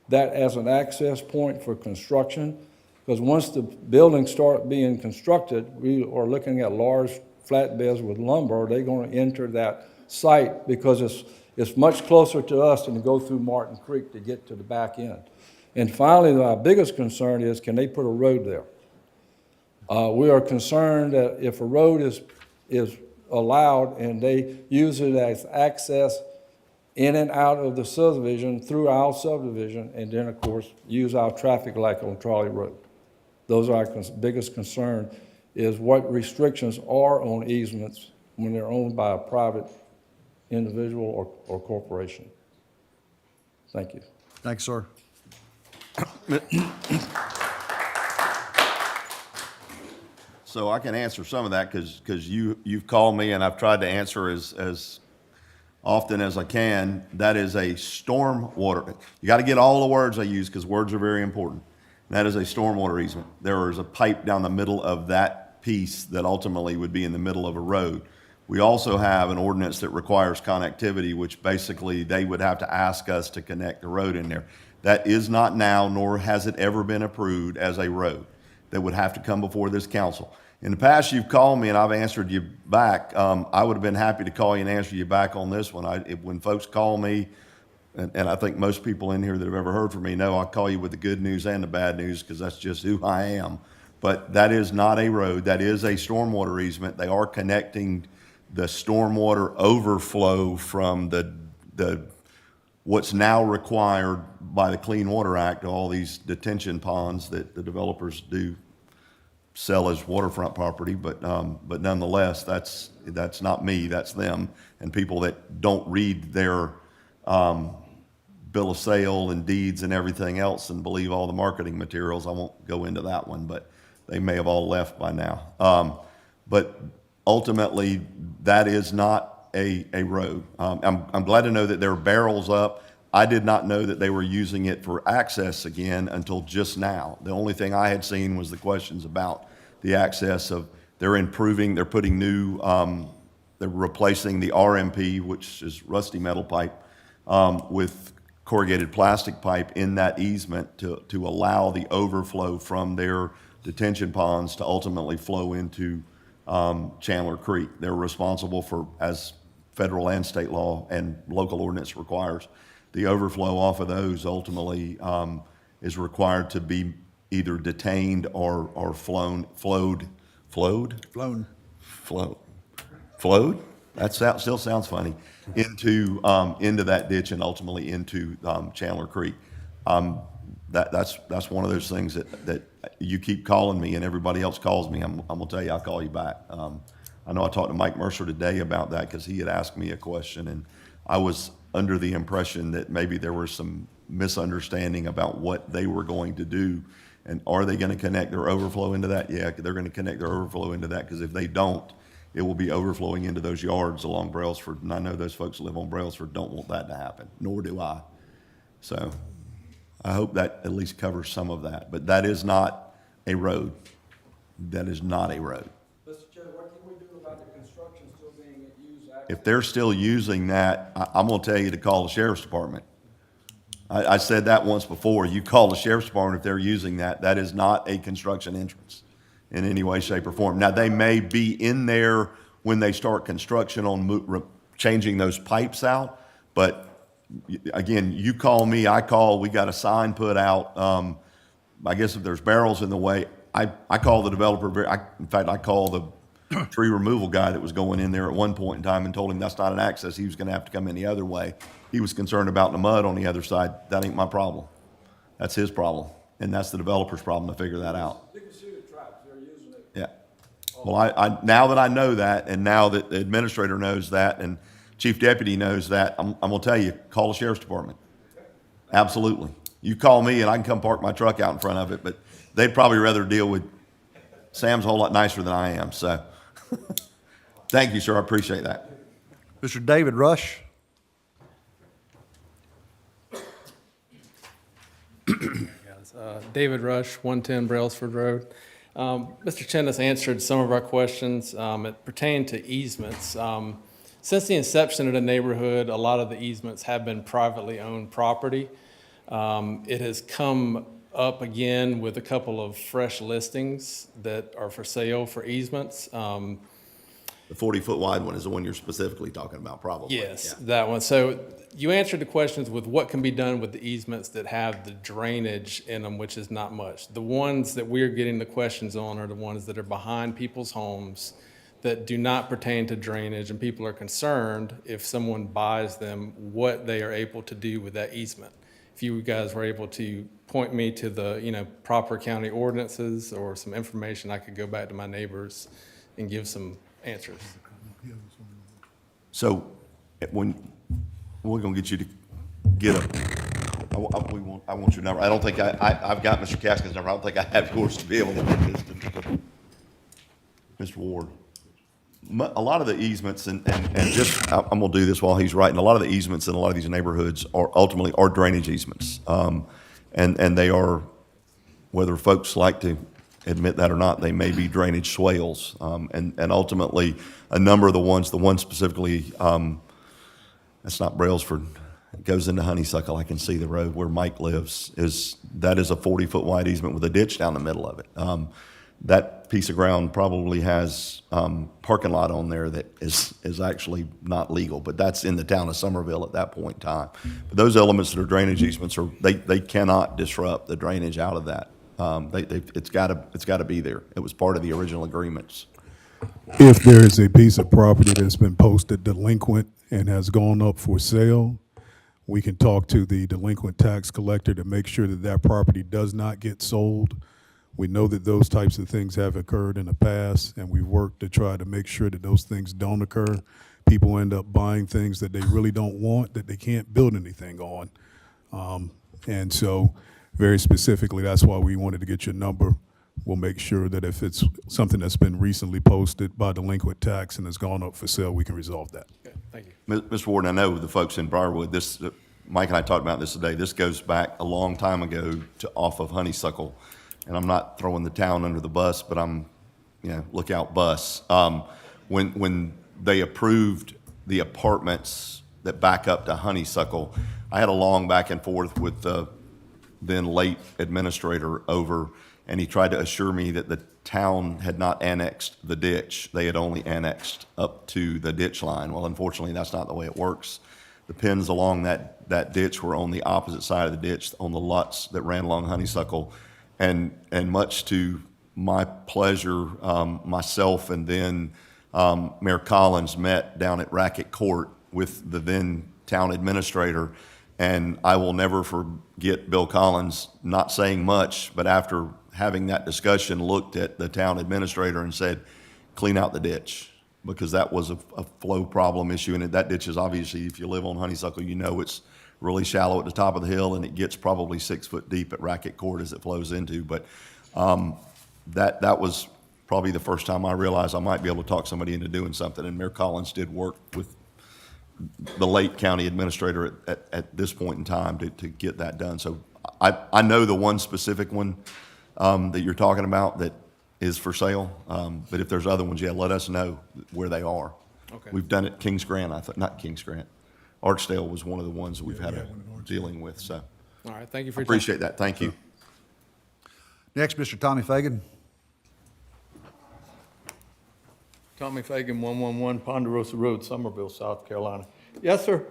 that as an access point for construction? Because once the buildings start being constructed, we are looking at large flatbeds with lumber. Are they going to enter that site? Because it's much closer to us than to go through Martin Creek to get to the back end. And finally, our biggest concern is, can they put a road there? We are concerned that if a road is allowed and they use it as access in and out of the subdivision, through our subdivision, and then, of course, use our traffic light on Trolley Road. Those are our biggest concern, is what restrictions are on easements when they're owned by a private individual or corporation. Thank you. Thanks, sir. So I can answer some of that because you've called me and I've tried to answer as often as I can. That is a storm water. You got to get all the words I use because words are very important. That is a stormwater easement. There is a pipe down the middle of that piece that ultimately would be in the middle of a road. We also have an ordinance that requires connectivity, which basically they would have to ask us to connect the road in there. That is not now, nor has it ever been approved as a road that would have to come before this council. In the past, you've called me and I've answered you back. I would have been happy to call you and answer you back on this one. When folks call me, and I think most people in here that have ever heard from me know I call you with the good news and the bad news because that's just who I am. But that is not a road. That is a stormwater easement. They are connecting the stormwater overflow from the what's now required by the Clean Water Act, all these detention ponds that the developers do sell as waterfront property, but nonetheless, that's not me, that's them, and people that don't read their bill of sale and deeds and everything else and believe all the marketing materials. I won't go into that one, but they may have all left by now. But ultimately, that is not a road. I'm glad to know that there are barrels up. I did not know that they were using it for access again until just now. The only thing I had seen was the questions about the access of, they're putting new they're replacing the RMP, which is rusty metal pipe, with corrugated plastic pipe in that easement to allow the overflow from their detention ponds to ultimately flow into Chandler Creek. They're responsible for, as federal and state law and local ordinance requires, the overflow off of those ultimately is required to be either detained or flowed. That still sounds funny. Into that ditch and ultimately into Chandler Creek. That's one of those things that you keep calling me and everybody else calls me. I'm gonna tell you, I'll call you back. I know I talked to Mike Mercer today about that because he had asked me a question, and I was under the impression that maybe there was some misunderstanding about what they were going to do. And are they going to connect their overflow into that? Yeah, they're going to connect their overflow into that, because if they don't, it will be overflowing into those yards along Brailsford. And I know those folks that live on Brailsford don't want that to happen, nor do I. So I hope that at least covers some of that. But that is not a road. That is not a road. Mr. Chair, what can we do about the construction still being used? If they're still using that, I'm going to tell you to call the sheriff's department. I said that once before. You call the sheriff's department if they're using that. That is not a construction entrance in any way, shape, or form. Now, they may be in there when they start construction on changing those pipes out, but again, you call me, I call, we got a sign put out. I guess if there's barrels in the way, I call the developer. In fact, I call the tree removal guy that was going in there at one point in time and told him that's not an access. He was going to have to come in the other way. He was concerned about the mud on the other side. That ain't my problem. That's his problem, and that's the developer's problem to figure that out. You can see the tracks, they're using it. Yeah. Well, I now that I know that, and now that the administrator knows that, and chief deputy knows that, I'm going to tell you, call the sheriff's department. Absolutely. You call me, and I can come park my truck out in front of it, but they'd probably rather deal with Sam's a whole lot nicer than I am. So, thank you, sir. I appreciate that. Mr. David Rush? David Rush, 110 Brailsford Road. Mr. Chen has answered some of our questions. It pertained to easements. Since the inception of the neighborhood, a lot of the easements have been privately owned property. It has come up again with a couple of fresh listings that are for sale for easements. The 40-foot wide one is the one you're specifically talking about, probably. Yes, Yeah. that one. So you answered the questions with what can be done with the easements that have the drainage in them, which is not much. The ones that we're getting the questions on are the ones that are behind people's homes that do not pertain to drainage, and people are concerned if someone buys them, what they are able to do with that easement. If you guys were able to point me to the, proper county ordinances or some information, I could go back to my neighbors and give some answers. So, when we're going to get you to get I want your number. I don't think I've got Mr. Caskin's number. I don't think I have yours to be able to get this to Mr. Ward. A lot of the easements, and just, I'm going to do this while he's writing, a lot of the easements in a lot of these neighborhoods are ultimately drainage easements. And they are, whether folks like to admit that or not, they may be drainage swales. And ultimately, a number of the ones specifically, that's not Brailsford, it goes into Honeysuckle. I can see the road where Mike lives, that is a 40-foot wide easement with a ditch down the middle of it. That piece of ground probably has parking lot on there that is actually not legal, but that's in the town of Somerville at that point in time. But those elements that are drainage easements they cannot disrupt the drainage out of that. It's got to be there. It was part of the original agreements. If there is a piece of property that's been posted delinquent and has gone up for sale, we can talk to the delinquent tax collector to make sure that that property does not get sold. We know that those types of things have occurred in the past, and we've worked to try to make sure that those things don't occur. People end up buying things that they really don't want, that they can't build anything on. And so, very specifically, that's why we wanted to get your number. We'll make sure that if it's something that's been recently posted by delinquent tax and has gone up for sale, we can resolve that. Okay, thank you. Mr. Ward, I know the folks in Briarwood, Mike and I talked about this today. This goes back a long time ago to off of Honeysuckle. And I'm not throwing the town under the bus, but I'm, look out bus. When they approved the apartments that back up to Honeysuckle. I had a long back and forth with the then late administrator over, and he tried to assure me that the town had not annexed the ditch. They had only annexed up to the ditch line. Well, unfortunately, that's not the way it works. The pins along that ditch were on the opposite side of the ditch, on the lots that ran along Honeysuckle. And much to my pleasure, myself and then Mayor Collins met down at Racket Court with the then town administrator. And I will never forget Bill Collins not saying much, but after having that discussion, looked at the town administrator and said, clean out the ditch, because that was a flow problem issue. And that ditch is obviously, if you live on Honeysuckle, you know it's really shallow at the top of the hill, and it gets probably 6 foot deep at Racket Court as it flows into. But that was probably the first time I realized I might be able to talk somebody into doing something. And Mayor Collins did work with the late county administrator at this point in time to get that done. So I know the one specific one that you're talking about that is for sale. But if there's other ones, yeah, let us know where they are. Okay. We've done it Kings Grant, not Kings Grant. Archdale was one of the ones that we've had dealing with. So All right, thank you for I your time. appreciate that. Thank you. Next, Mr. Tommy Fagan. Tommy Fagan, 111 Ponderosa Road, Somerville, South Carolina. Yes, sir.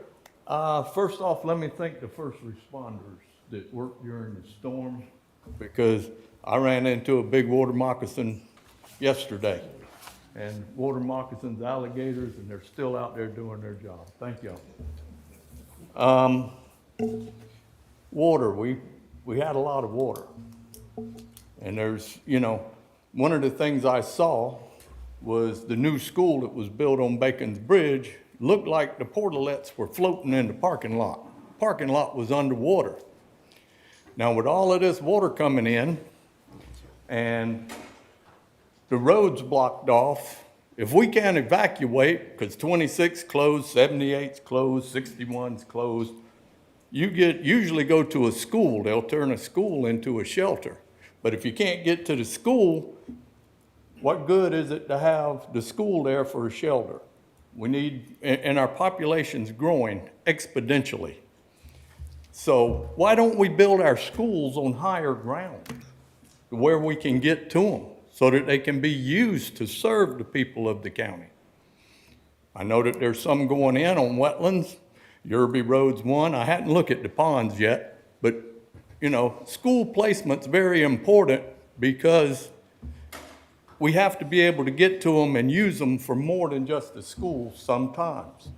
First off, let me thank the first responders that worked during the storm, because I ran into a big water moccasin yesterday. And water moccasins, alligators, and they're still out there doing their job. Thank y'all. Water, we had a lot of water. And there's, one of the things I saw was the new school that was built on Bacon's Bridge looked like the portalets were floating in the parking lot. The parking lot was underwater. Now, with all of this water coming in and the roads blocked off, if we can't evacuate, because 26 closed, 78's closed, 61's closed, you usually go to a school. They'll turn a school into a shelter. But if you can't get to the school, what good is it to have the school there for a shelter? We need, and our population's growing exponentially. So why don't we build our schools on higher ground where we can get to them so that they can be used to serve the people of the county? I know that there's some going in on wetlands. Yerby Road's one. I hadn't looked at the ponds yet, but school placement's very important because we have to be able to get to them and use them for more than just the school sometimes.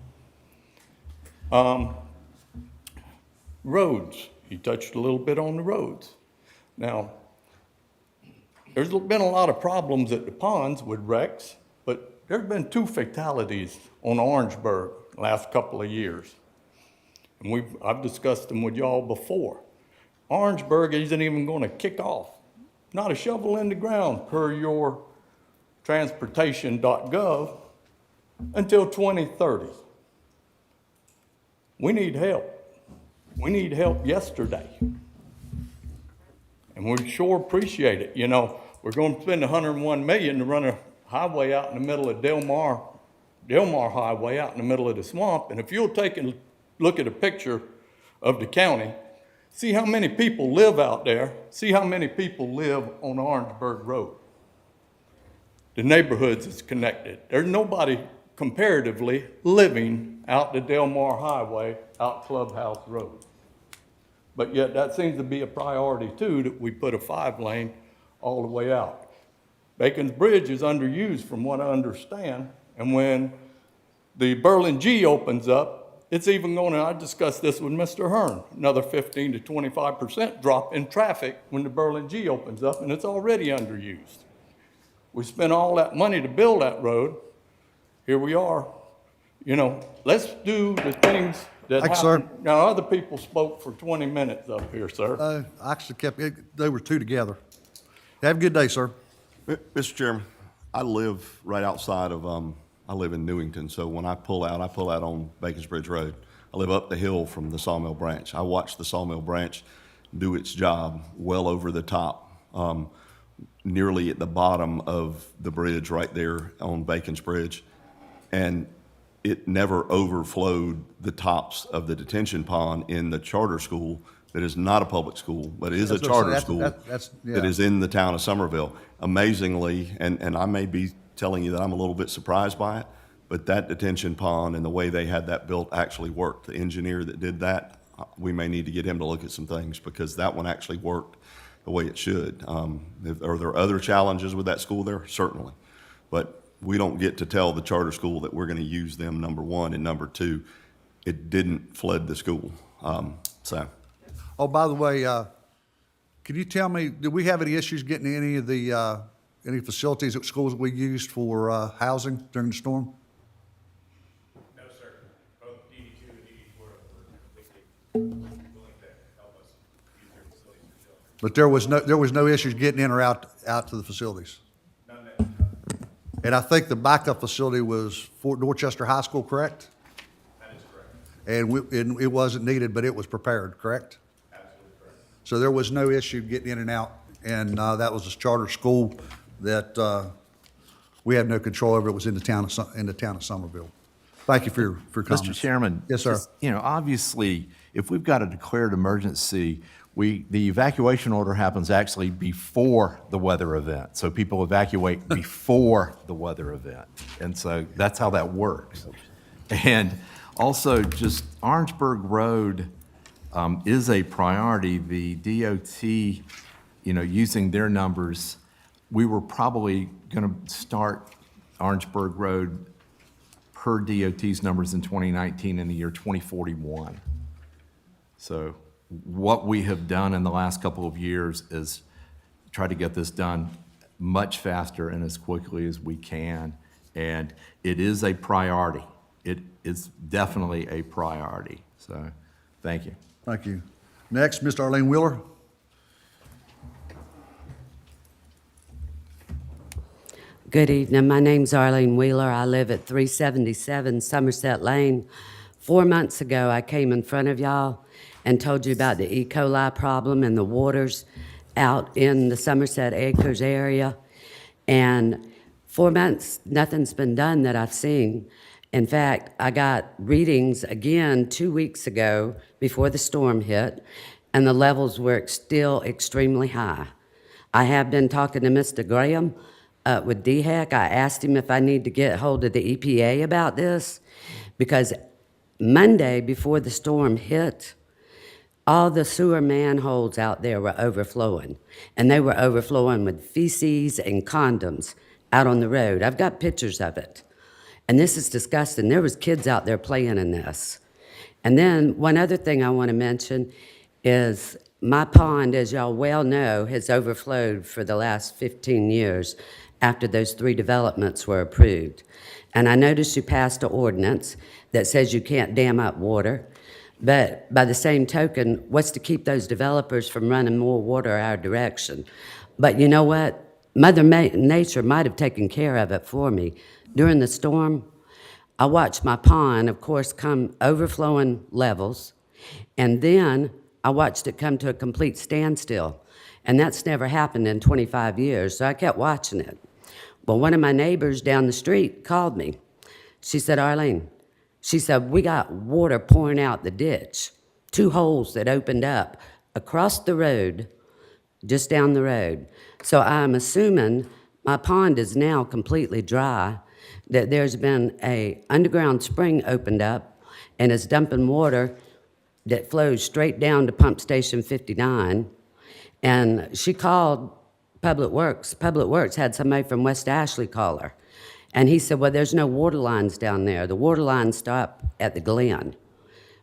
Roads, he touched a little bit on the roads. Now, there's been a lot of problems at the ponds with wrecks, but there's been 2 fatalities on Orangeburg the last couple of years. And I've discussed them with y'all before. Orangeburg isn't even going to kick off. Not a shovel in the ground per your transportation.gov until 2030. We need help. We need help yesterday. And we sure appreciate it. We're going to spend $101 million to run a highway out in the middle of Delmar Highway out in the middle of the swamp. And if you'll take a look at a picture of the county, see how many people live out there, see how many people live on Orangeburg Road. The neighborhoods is connected. There's nobody comparatively living out the Delmar Highway, out Clubhouse Road. But yet that seems to be a priority too, that we put a 5-lane all the way out. Bacon's Bridge is underused from what I understand. And when the Berlin G opens up, it's even going to, I discussed this with Mr. Hearn, another 15 to 25% drop in traffic when the Berlin G opens up, and it's already underused. We spent all that money to build that road. Here we are. Let's do the things that Thanks, happen. sir. Now, other people spoke for 20 minutes up here, sir. I actually they were 2 together. Have a good day, sir. Mr. Chairman, I live right outside of, I live in Newington, so when I pull out on Bacon's Bridge Road. I live up the hill from the Sawmill Branch. I watch the Sawmill Branch do its job well over the top, nearly at the bottom of the bridge right there on Bacon's Bridge. and it never overflowed the tops of the detention pond in the charter school that is not a public school, but is a That's what I'm saying. charter school That's that yeah. is in the town of Somerville. Amazingly, and I may be telling you that I'm a little bit surprised by it, but that detention pond and the way they had that built actually worked. The engineer that did that, we may need to get him to look at some things because that one actually worked the way it should. Are there other challenges with that school there? Certainly. But we don't get to tell the charter school that we're going to use them, number one, and number two, it didn't flood the school. So. Oh, by the way, can you tell me, did we have any issues getting any of the, any facilities at schools that we used for housing during the storm? No, sir. Both DD2 and DD4 were completely willing to help us use their facilities for children. But there was no issues getting in or out to the facilities? None that. And I think the backup facility was Fort Dorchester High School, correct? That is correct. And it wasn't needed, but it was prepared, correct? Absolutely correct. So there was no issue getting in and out, and that was a charter school that we had no control over. It was in the town of Somerville. Thank you for your comments. Mr. Chairman. Yes, sir. just, obviously, if we've got a declared emergency, the evacuation order happens actually before the weather event. So people evacuate before the weather event. And so that's how that works. And also, just Orangeburg Road is a priority. The DOT, using their numbers, we were probably going to start Orangeburg Road per DOT's numbers in 2019 in the year 2041. So what we have done in the last couple of years is try to get this done much faster and as quickly as we can. And it is a priority. It is definitely a priority. So thank you. Thank you. Next, Ms. Arlene Wheeler. Good evening. My name's Arlene Wheeler. I live at 377 Somerset Lane. 4 months ago, I came in front of y'all and told you about the E. coli problem in the waters out in the Somerset Acres area. And 4 months, nothing's been done that I've seen. In fact, I got readings again 2 weeks ago before the storm hit, and the levels were still extremely high. I have been talking to Mr. Graham with DHEC. I asked him if I need to get hold of the EPA about this, because Monday before the storm hit, all the sewer manholes out there were overflowing, and they were overflowing with feces and condoms out on the road. I've got pictures of it. And this is disgusting. There was kids out there playing in this. And then one other thing I want to mention is my pond, as y'all well know, has overflowed for the last 15 years after those 3 developments were approved. And I noticed you passed an ordinance that says you can't dam up water. But by the same token, what's to keep those developers from running more water our direction? But you know what? Mother Nature might have taken care of it for me. During the storm, I watched my pond, of course, come overflowing levels, and then I watched it come to a complete standstill. And that's never happened in 25 years, so I kept watching it. Well, one of my neighbors down the street called me. She said, Arlene, she said, we got water pouring out the ditch, 2 holes that opened up across the road, just down the road. So I'm assuming my pond is now completely dry, that there's been a underground spring opened up and is dumping water that flows straight down to pump station 59. And she called Public Works. Public Works had somebody from West Ashley call her. And he said, well, there's no water lines down there. The water lines stop at the Glen,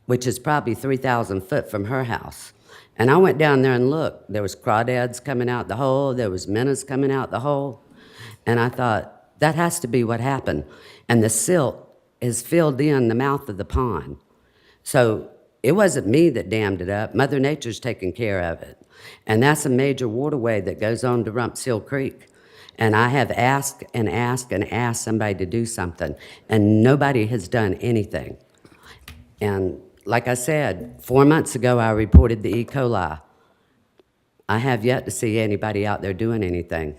which is probably 3,000 foot from her house. And I went down there and looked. There was crawdads coming out the hole. There was minnows coming out the hole. And I thought, that has to be what happened. And the silt is filled in the mouth of the pond. So it wasn't me that dammed it up. Mother Nature's taking care of it. And that's a major waterway that goes on to Rumpshill Creek. And I have asked and asked and asked somebody to do something, and nobody has done anything. And like I said, 4 months ago, I reported the E. coli. I have yet to see anybody out there doing anything.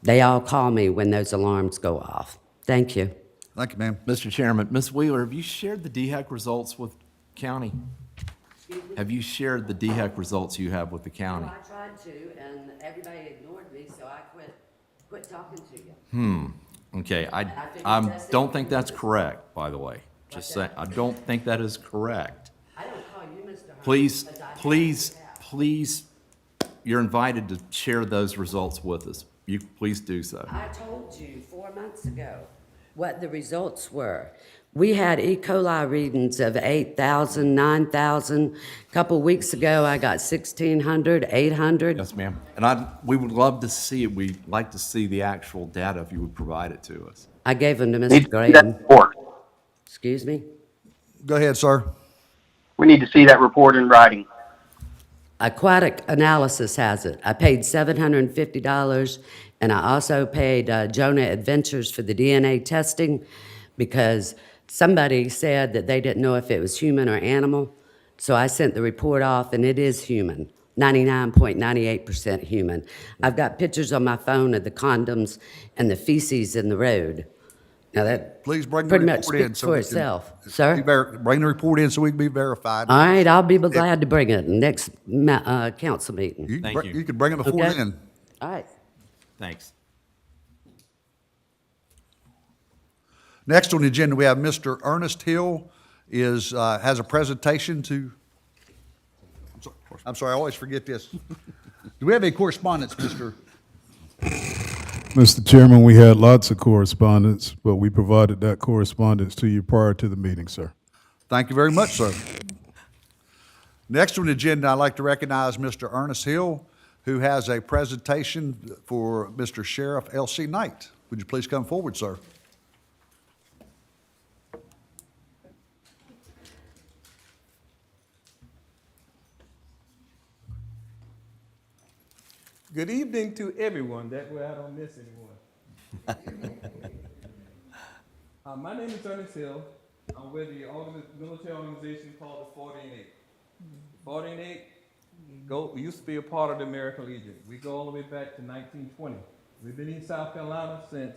They all call me when those alarms go off. Thank you. Thank you, ma'am. Mr. Chairman, Ms. Wheeler, have you shared the DHEC results with county? Have you shared the DHEC results you have with the county? I tried to, and everybody ignored me, so I quit talking to you. Okay, I figured I that's don't it. think that's correct, by the way. Just saying, I don't think that is correct. I don't call you Mr. Herman. Please, because I please, have. please, you're invited to share those results with us. You please do so. I told you 4 months ago what the results were. We had E. coli readings of 8,000, 9,000. A couple weeks ago, I got 1,600, 800. Yes, ma'am. And we would love to see it. We'd like to see the actual data if you would provide it to us. I gave them to Need Mr. to see that Graham. report. Excuse me? Go ahead, sir. We need to see that report in writing. Aquatic Analysis has it. I paid $750, and I also paid Jonah Adventures for the DNA testing because somebody said that they didn't know if it was human or animal. So I sent the report off, and it is human, 99.98% human. I've got pictures on my phone of the condoms and the feces in the road. Now that Please bring the pretty much report in speaks so for we can itself. be Sir? bring the report in so we can be verified. All right, I'll be glad to bring it next council meeting. Thank you. You can bring it before Okay. then. All right. Thanks. Next on the agenda, we have Mr. Ernest Hill has a presentation to, I'm sorry, I always forget this. Do we have any correspondence, Mr.? Mr. Chairman, we had lots of correspondence, but we provided that correspondence to you prior to the meeting, sir. Thank you very much, sir. Next on the agenda, I'd like to recognize Mr. Ernest Hill, who has a presentation for Mr. Sheriff L.C. Knight. Would you please come forward, sir? Good evening to everyone. That way I don't miss anyone. My name is Ernest Hill. I'm with the military organization called the 14-8. 14-8 we used to be a part of the American Legion. We go all the way back to 1920. We've been in South Carolina since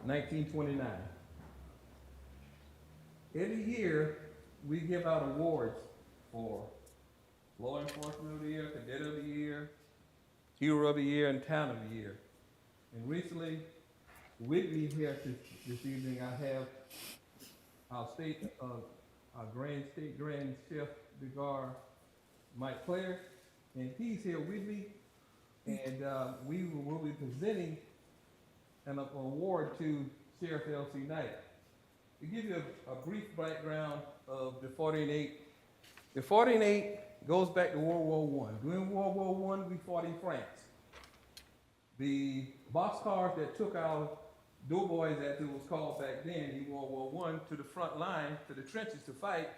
1929. Every year, we give out awards for Law Enforcement of the Year, Cadet of the Year, Hero of the Year, and Town of the Year. And recently, with me here this evening, I have our Grand Chef de Gare, Mike Clare, and he's here with me. And we will be presenting an award to Sheriff L.C. Knight. To give you a brief background of the 14-8, the 14-8 goes back to World War I. During World War I, we fought in France. The boxcars that took our doughboys, as it was called back then in World War I, to the front line, to the trenches to fight,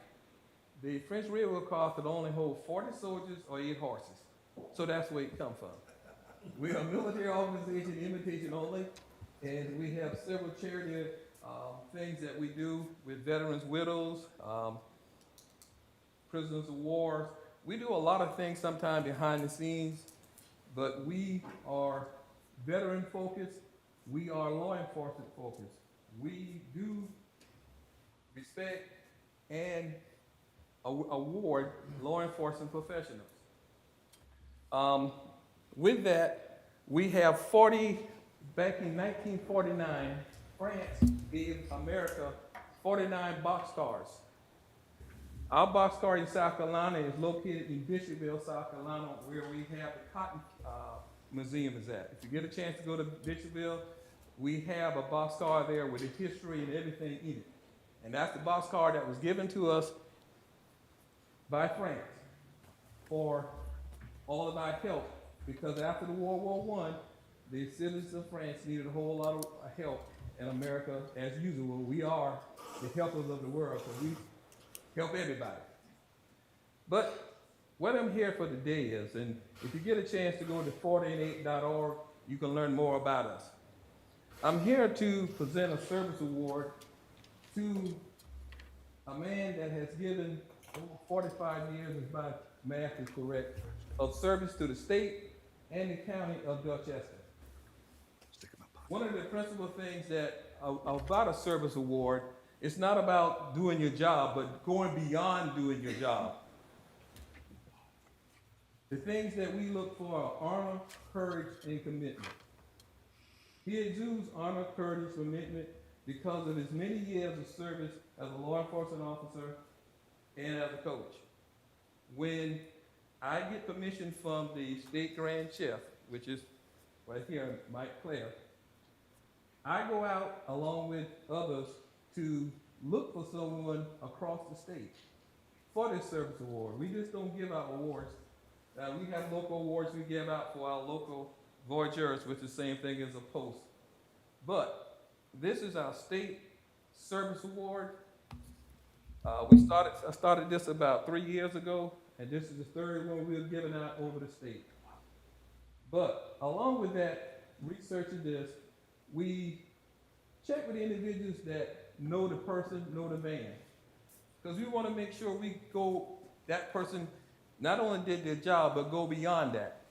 the French railroad cars could only hold 40 soldiers or 8 horses. So that's where it comes from. We are a military organization, imitation only, and we have several charity things that we do with veterans' widows, prisoners of war. We do a lot of things sometimes behind the scenes, but we are veteran focused. We are law enforcement focused. We do respect and award law enforcement professionals. With that, we have back in 1949, France gave America 49 boxcars. Our boxcar in South Carolina is located in Bishopville, South Carolina, where we have the Cotton Museum is at. If you get a chance to go to Bishopville, we have a boxcar there with the history and everything in it. And that's the boxcar that was given to us by France for all of our help, because after the World War I, the citizens of France needed a whole lot of help, and America, as usual, we are the helpers of the world, so we help everybody. But what I'm here for today is, and if you get a chance to go to 14-8.org, you can learn more about us. I'm here to present a service award to a man that has given over 45 years, if my math is correct, of service to the state and the county of Dorchester. One of the principal things that about a service award, it's not about doing your job, but going beyond doing your job. The things that we look for are honor, courage, and commitment. He exudes honor, courage, commitment because of his many years of service as a law enforcement officer and as a coach. When I get permission from the state grand chef, which is right here, Mike Clare, I go out along with others to look for someone across the state for this service award. We just don't give out awards. We have local awards we give out for our local voyageurs, which is the same thing as a post. But this is our state service award. I started this about 3 years ago, and this is the third one we're giving out over the state. But along with that, researching this, we check with the individuals that know the person, know the man. Because we want to make sure that person not only did their job, but go beyond that.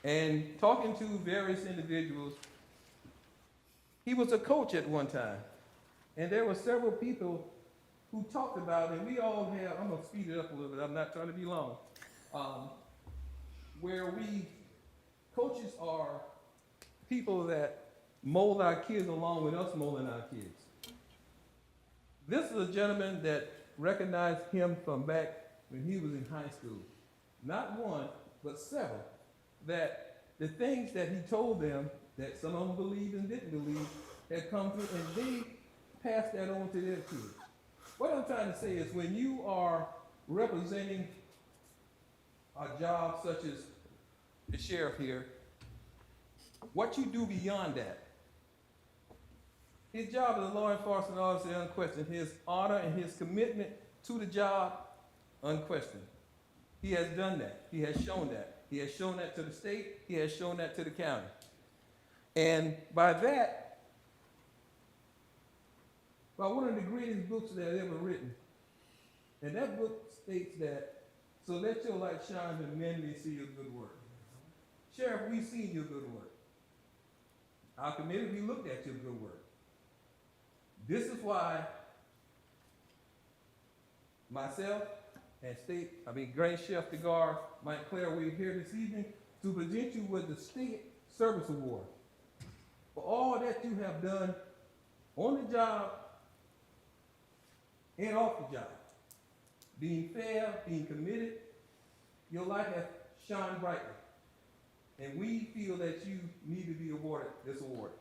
And talking to various individuals, he was a coach at one time. And there were several people who talked about, and we all have, I'm gonna speed it up a little bit, I'm not trying to be long, where coaches are people that mold our kids along with us molding our kids. This is a gentleman that recognized him from back when he was in high school. Not one, but several, that the things that he told them that some of them believed and didn't believe had come through, and they passed that on to their kids. What I'm trying to say is when you are representing a job such as the sheriff here, what you do beyond that. His job as a law enforcement officer, unquestioned. His honor and his commitment to the job, unquestioned. He has done that. He has shown that. He has shown that to the state. He has shown that to the county. And by one of the greatest books that I've ever written, and that book states that, so let your light shine that men may see your good work. Sheriff, we've seen your good work. Our committee, we looked at your good work. This is why myself and Grand Chef DeGar, Mike Clare, we're here this evening to present you with the State Service Award for all that you have done on the job and off the job. Being fair, being committed, your light has shined brightly. And we feel that you need to be awarded this award.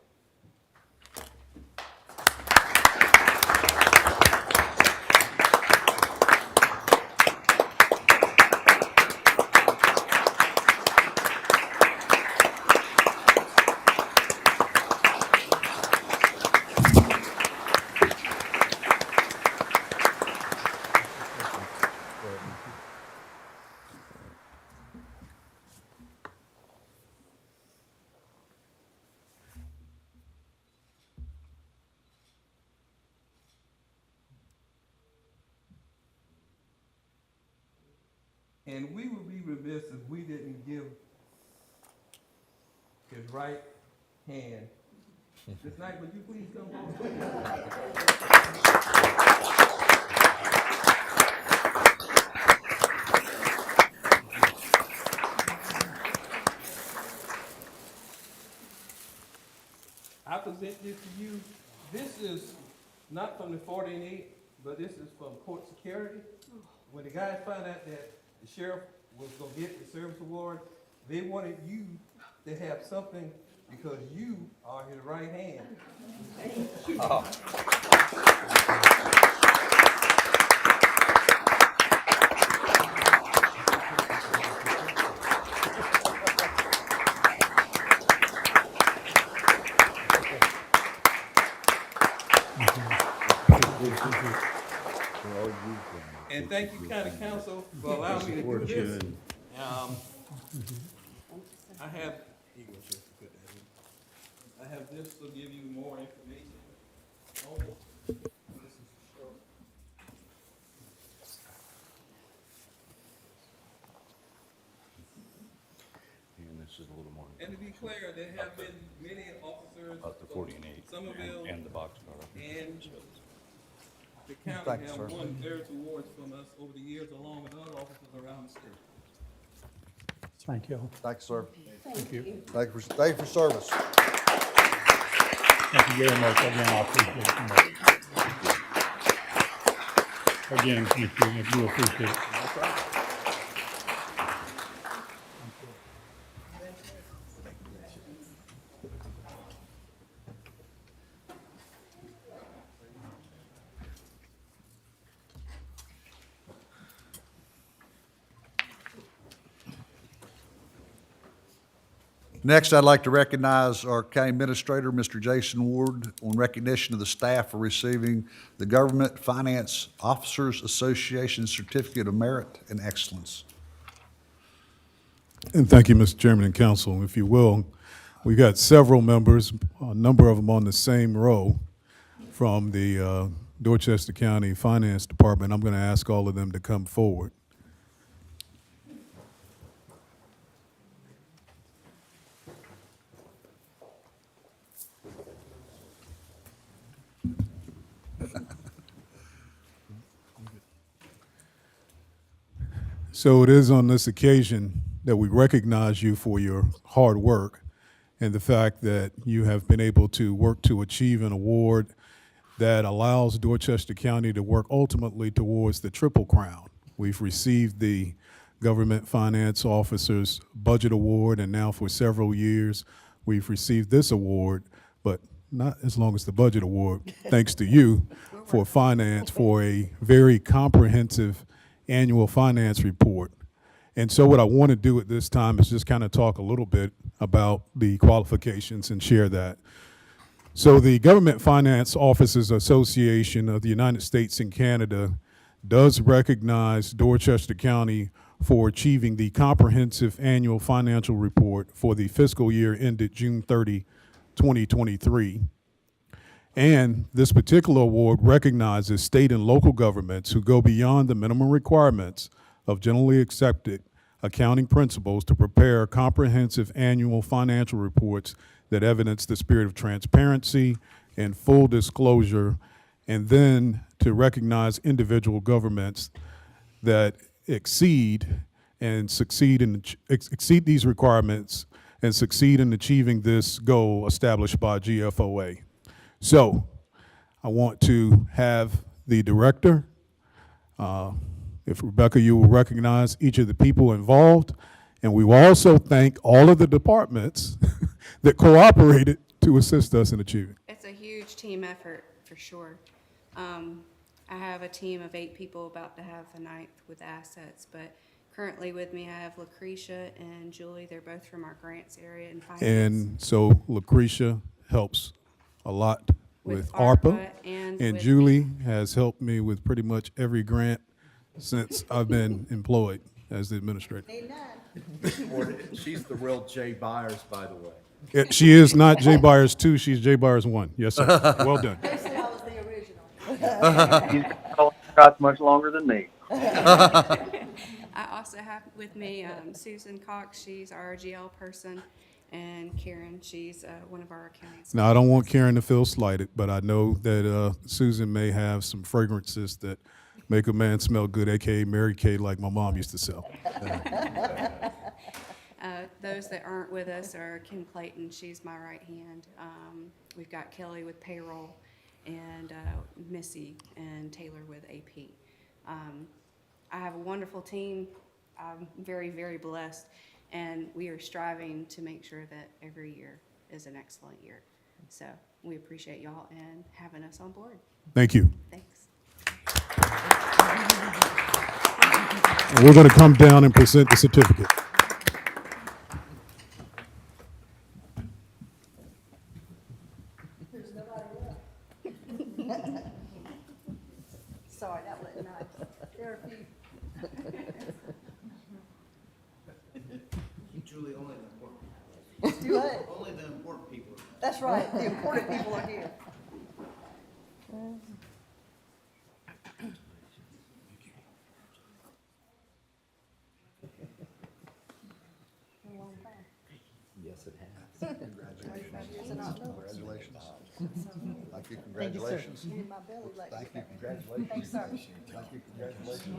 And we would be remiss if we didn't give his right hand. This night, would you please come forward? I present this to you. This is not from the 48, but this is from court security. When the guys found out that the sheriff was going to get the service award, they wanted you to have something because you are his right hand. And thank you, County Council, for allowing me to do this. I have this to give you more information. And this is a little more. And to be declare there have been many officers Up to 40 and 80, Somerville and the boxcar. and the county Thank you, have sir. won various awards from us over the years, along with other officers around the state. Thank you. Thank you, sir. Thank you. Thank you for service. Thank you very much. Again, I appreciate it. Again, thank you. I do appreciate it. Next, I'd like to recognize our county administrator, Mr. Jason Ward, on recognition of the staff for receiving the Government Finance Officers Association Certificate of Merit and Excellence. And thank you, Mr. Chairman and Council. If you will, we got several members, a number of them on the same row from the Dorchester County Finance Department. I'm going to ask all of them to come forward. So it is on this occasion that we recognize you for your hard work and the fact that you have been able to work to achieve an award that allows Dorchester County to work ultimately towards the Triple Crown. We've received the Government Finance Officers Budget Award, and now for several years, we've received this award, but not as long as the Budget Award, thanks to you for finance, for a very comprehensive annual finance report. And so what I want to do at this time is just kind of talk a little bit about the qualifications and share that. So the Government Finance Officers Association of the United States and Canada does recognize Dorchester County for achieving the comprehensive annual financial report for the fiscal year ended June 30, 2023. And this particular award recognizes state and local governments who go beyond the minimum requirements of generally accepted accounting principles to prepare comprehensive annual financial reports that evidence the spirit of transparency and full disclosure, and then to recognize individual governments that exceed these requirements and succeed in achieving this goal established by GFOA. So I want to have the director, if Rebecca, you will recognize each of the people involved, and we will also thank all of the departments that cooperated to assist us in achieving. It's a huge team effort, for sure. I have a team of 8 people about to have the 9th with assets, but currently with me, I have Lucretia and Julie. They're both from our grants area and finance. And so Lucretia helps a lot with ARPA, and with Julie has helped me with pretty much every grant since I've been employed as the administrator. She's the real Jay Byers, by the way. She is not Jay Byers 2, she's Jay Byers 1. Yes, sir. Well done. They said I was the original. He's got much longer than me. I also have with me Susan Cox. She's our GL person. And Karen, she's one of our accounting. Now, I don't want Karen to feel slighted, but I know that Susan may have some fragrances that make a man smell good, AKA Mary Kay, like my mom used to sell. Those that aren't with us are Kim Clayton. She's my right hand. We've got Kelly with payroll, and Missy and Taylor with AP. I have a wonderful team. I'm very, very blessed. And we are striving to make sure that every year is an excellent year. So we appreciate y'all and having us on board. Thank you. Thanks. And we're going to come down and present the certificate. There's nobody left. Sorry, that wasn't nice. There are a few. Julie, only the important people. Do what? Only the important people. That's right, the important people are here. Yes, it has. Congratulations. Thank you, congratulations. Thank you, congratulations. Thanks, sir. Thank you, congratulations.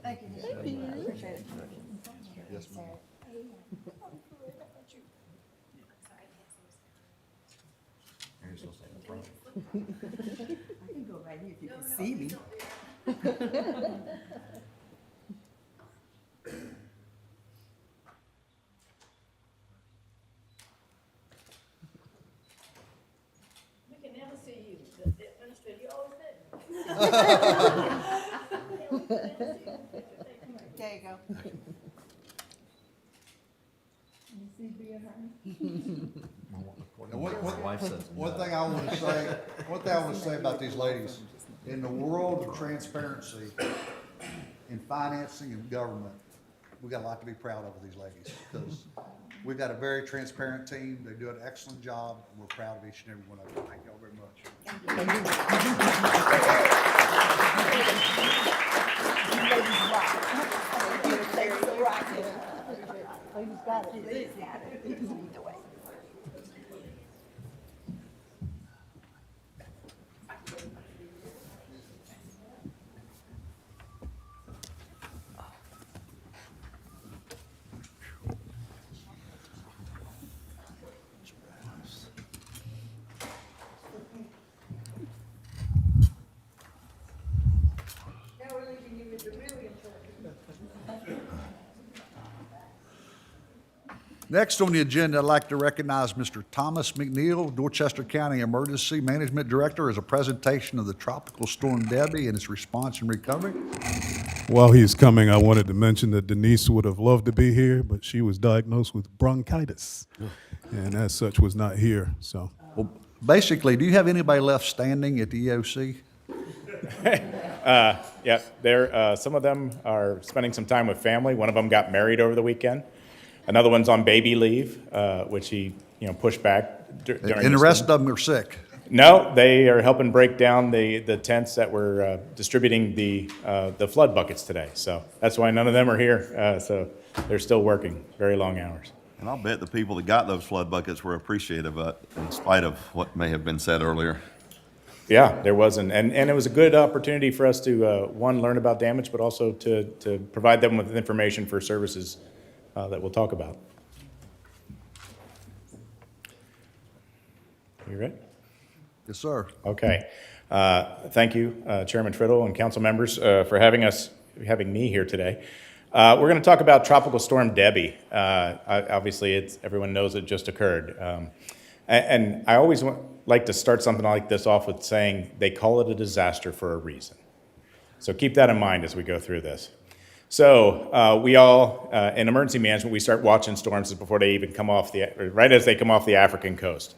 Thank you. Thank you. Appreciate it. Yes, ma'am. I can go right here if you can see me. We can never see you, the administrator, you always did. There you go. And one thing I want to say about these ladies, in the world of transparency in financing and government, we got a lot to be proud of with these ladies, because we've got a very transparent team. They do an excellent job, and we're proud of each and every one of them. Thank y'all very much. Now we're leaving you with the really important. Next on the agenda, I'd like to recognize Mr. Thomas McNeil, Dorchester County Emergency Management Director, as a presentation of the Tropical Storm Debbie and its response and recovery. While he's coming, I wanted to mention that Denise would have loved to be here, but she was diagnosed with bronchitis, and as such was not here, so. Well, basically, do you have anybody left standing at the EOC? Yeah, some of them are spending some time with family. One of them got married over the weekend. Another one's on baby leave, which he, pushed back during And the this rest week. of them are sick. No, they are helping break down the tents that were distributing the flood buckets today. So that's why none of them are here. So they're still working very long hours. And I'll bet the people that got those flood buckets were appreciative of it, in spite of what may have been said earlier. Yeah, there wasn't, and it was a good opportunity for us to one, learn about damage, but also to provide them with information for services that we'll talk about. You ready? Yes, sir. Okay. Thank you, Chairman Triddle and council members, for having me here today. We're going to talk about Tropical Storm Debbie. Obviously, everyone knows it just occurred. And I always like to start something like this off with saying they call it a disaster for a reason. So keep that in mind as we go through this. So we all, in emergency management, we start watching storms before they even come off right as they come off the African coast.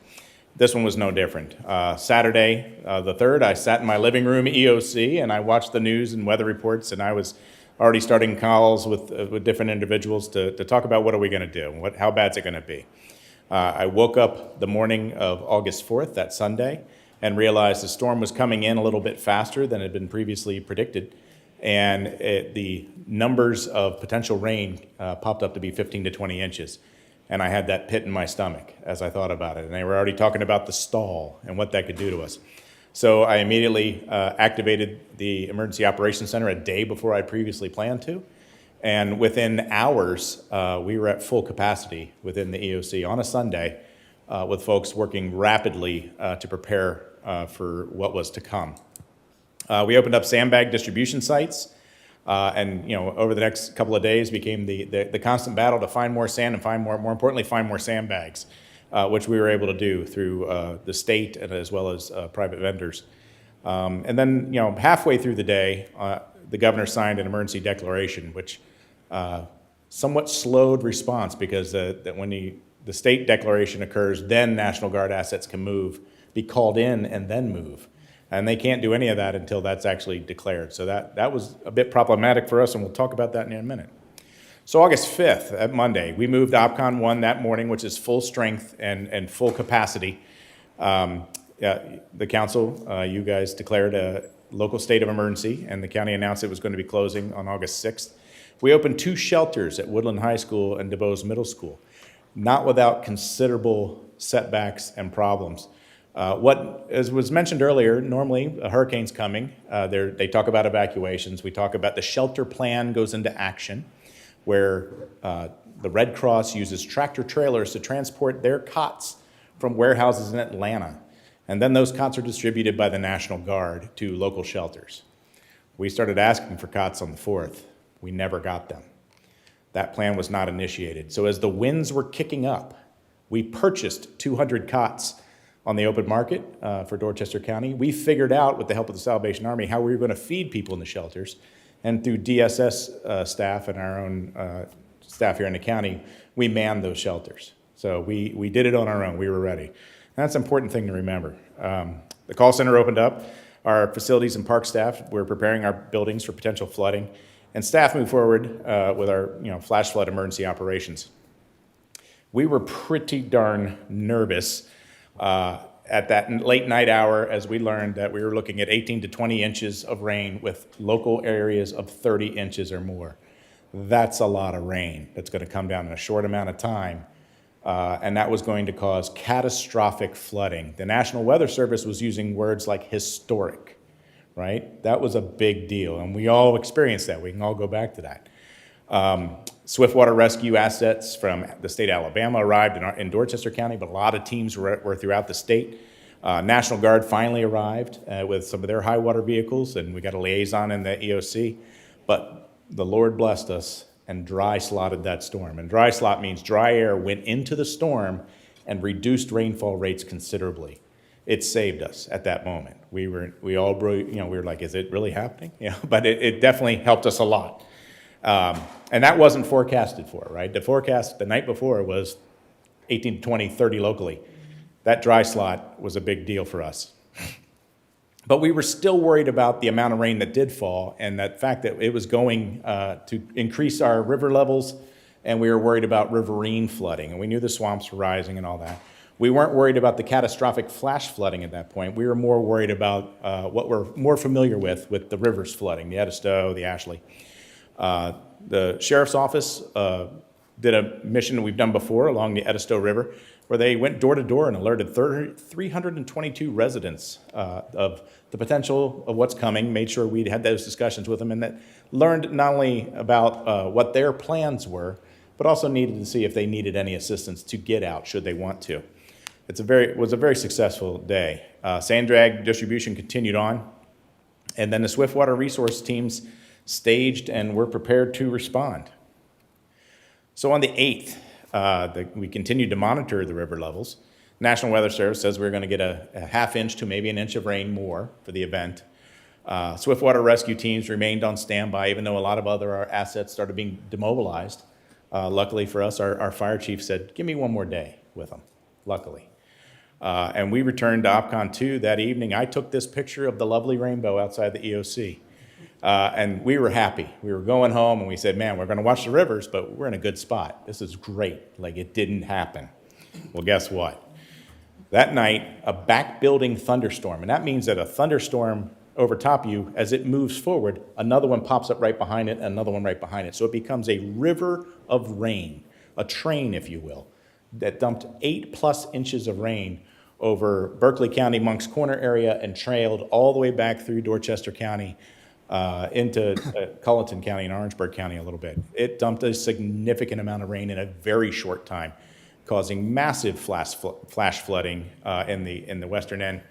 This one was no different. Saturday, the 3rd, I sat in my living room EOC and I watched the news and weather reports, and I was already starting calls with different individuals to talk about what are we going to do, how bad is it going to be. I woke up the morning of August 4th, that Sunday, and realized the storm was coming in a little bit faster than had been previously predicted, and the numbers of potential rain popped up to be 15 to 20 inches. And I had that pit in my stomach as I thought about it. And they were already talking about the stall and what that could do to us. So I immediately activated the Emergency Operations Center a day before I previously planned to. And within hours, we were at full capacity within the EOC on a Sunday with folks working rapidly to prepare for what was to come. We opened up sandbag distribution sites. And over the next couple of days became the constant battle to find more sand and more importantly, find more sandbags, which we were able to do through the state and as well as private vendors. And then, halfway through the day, the governor signed an emergency declaration, which somewhat slowed response because that when the state declaration occurs, then National Guard assets can be called in and then move. And they can't do any of that until that's actually declared. So that was a bit problematic for us, and we'll talk about that in a minute. So August 5th, at Monday, we moved OPCON 1 that morning, which is full strength and full capacity. The council, you guys declared a local state of emergency, and the county announced it was going to be closing on August 6th. We opened 2 shelters at Woodland High School and DuBose Middle School, not without considerable setbacks and problems. As was mentioned earlier, normally a hurricane's coming. They talk about evacuations. We talk about the shelter plan goes into action, where the Red Cross uses tractor trailers to transport their cots from warehouses in Atlanta. And then those cots are distributed by the National Guard to local shelters. We started asking for cots on the 4th. We never got them. That plan was not initiated. So as the winds were kicking up, we purchased 200 cots on the open market for Dorchester County. We figured out, with the help of the Salvation Army, how we were going to feed people in the shelters. And through DSS staff and our own staff here in the county, we manned those shelters. So we did it on our own. We were ready. And that's an important thing to remember. The call center opened up. Our facilities and park staff were preparing our buildings for potential flooding. And staff moved forward with our flash flood emergency operations. We were pretty darn nervous at that late night hour as we learned that we were looking at 18 to 20 inches of rain with local areas of 30 inches or more. That's a lot of rain that's going to come down in a short amount of time. And that was going to cause catastrophic flooding. The National Weather Service was using words like historic, right? That was a big deal, and we all experienced that. We can all go back to that. Swiftwater rescue assets from the state of Alabama arrived in Dorchester County, but a lot of teams were throughout the state. National Guard finally arrived with some of their high water vehicles, and we got a liaison in the EOC. But the Lord blessed us and dry slotted that storm. And dry slot means dry air went into the storm and reduced rainfall rates considerably. It saved us at that moment. We were like, is it really happening? But it definitely helped us a lot. And that wasn't forecasted for, right? The forecast the night before was 18 to 20, 30 locally. That dry slot was a big deal for us. But we were still worried about the amount of rain that did fall and that fact that it was going to increase our river levels, and we were worried about riverine flooding, and we knew the swamps were rising and all that. We weren't worried about the catastrophic flash flooding at that point. We were more worried about what we're more familiar with the rivers flooding, the Edisto, the Ashley. The sheriff's office did a mission that we've done before along the Edisto River, where they went door to door and alerted 322 residents of the potential of what's coming, made sure we had those discussions with them, and that learned not only about what their plans were, but also needed to see if they needed any assistance to get out should they want to. It was a very successful day. Sand drag distribution continued on, and then the Swiftwater resource teams staged and were prepared to respond. So on the 8th, we continued to monitor the river levels. National Weather Service says we're going to get a half inch to maybe an inch of rain more for the event. Swiftwater rescue teams remained on standby, even though a lot of other assets started being demobilized. Luckily for us, our fire chief said, give me one more day with them, luckily. And we returned to OPCON 2 that evening. I took this picture of the lovely rainbow outside the EOC. And we were happy. We were going home and we said, man, we're going to watch the rivers, but we're in a good spot. This is great. Like, it didn't happen. Well, guess what? That night, a back-building thunderstorm, and that means that a thunderstorm over top of you, as it moves forward, another one pops up right behind it, another one right behind it. So it becomes a river of rain, a train, if you will, that dumped 8+ inches of rain over Berkeley County, Moncks Corner area, and trailed all the way back through Dorchester County into Culleton County and Orangeburg County a little bit. It dumped a significant amount of rain in a very short time, causing massive flash flooding in the western end.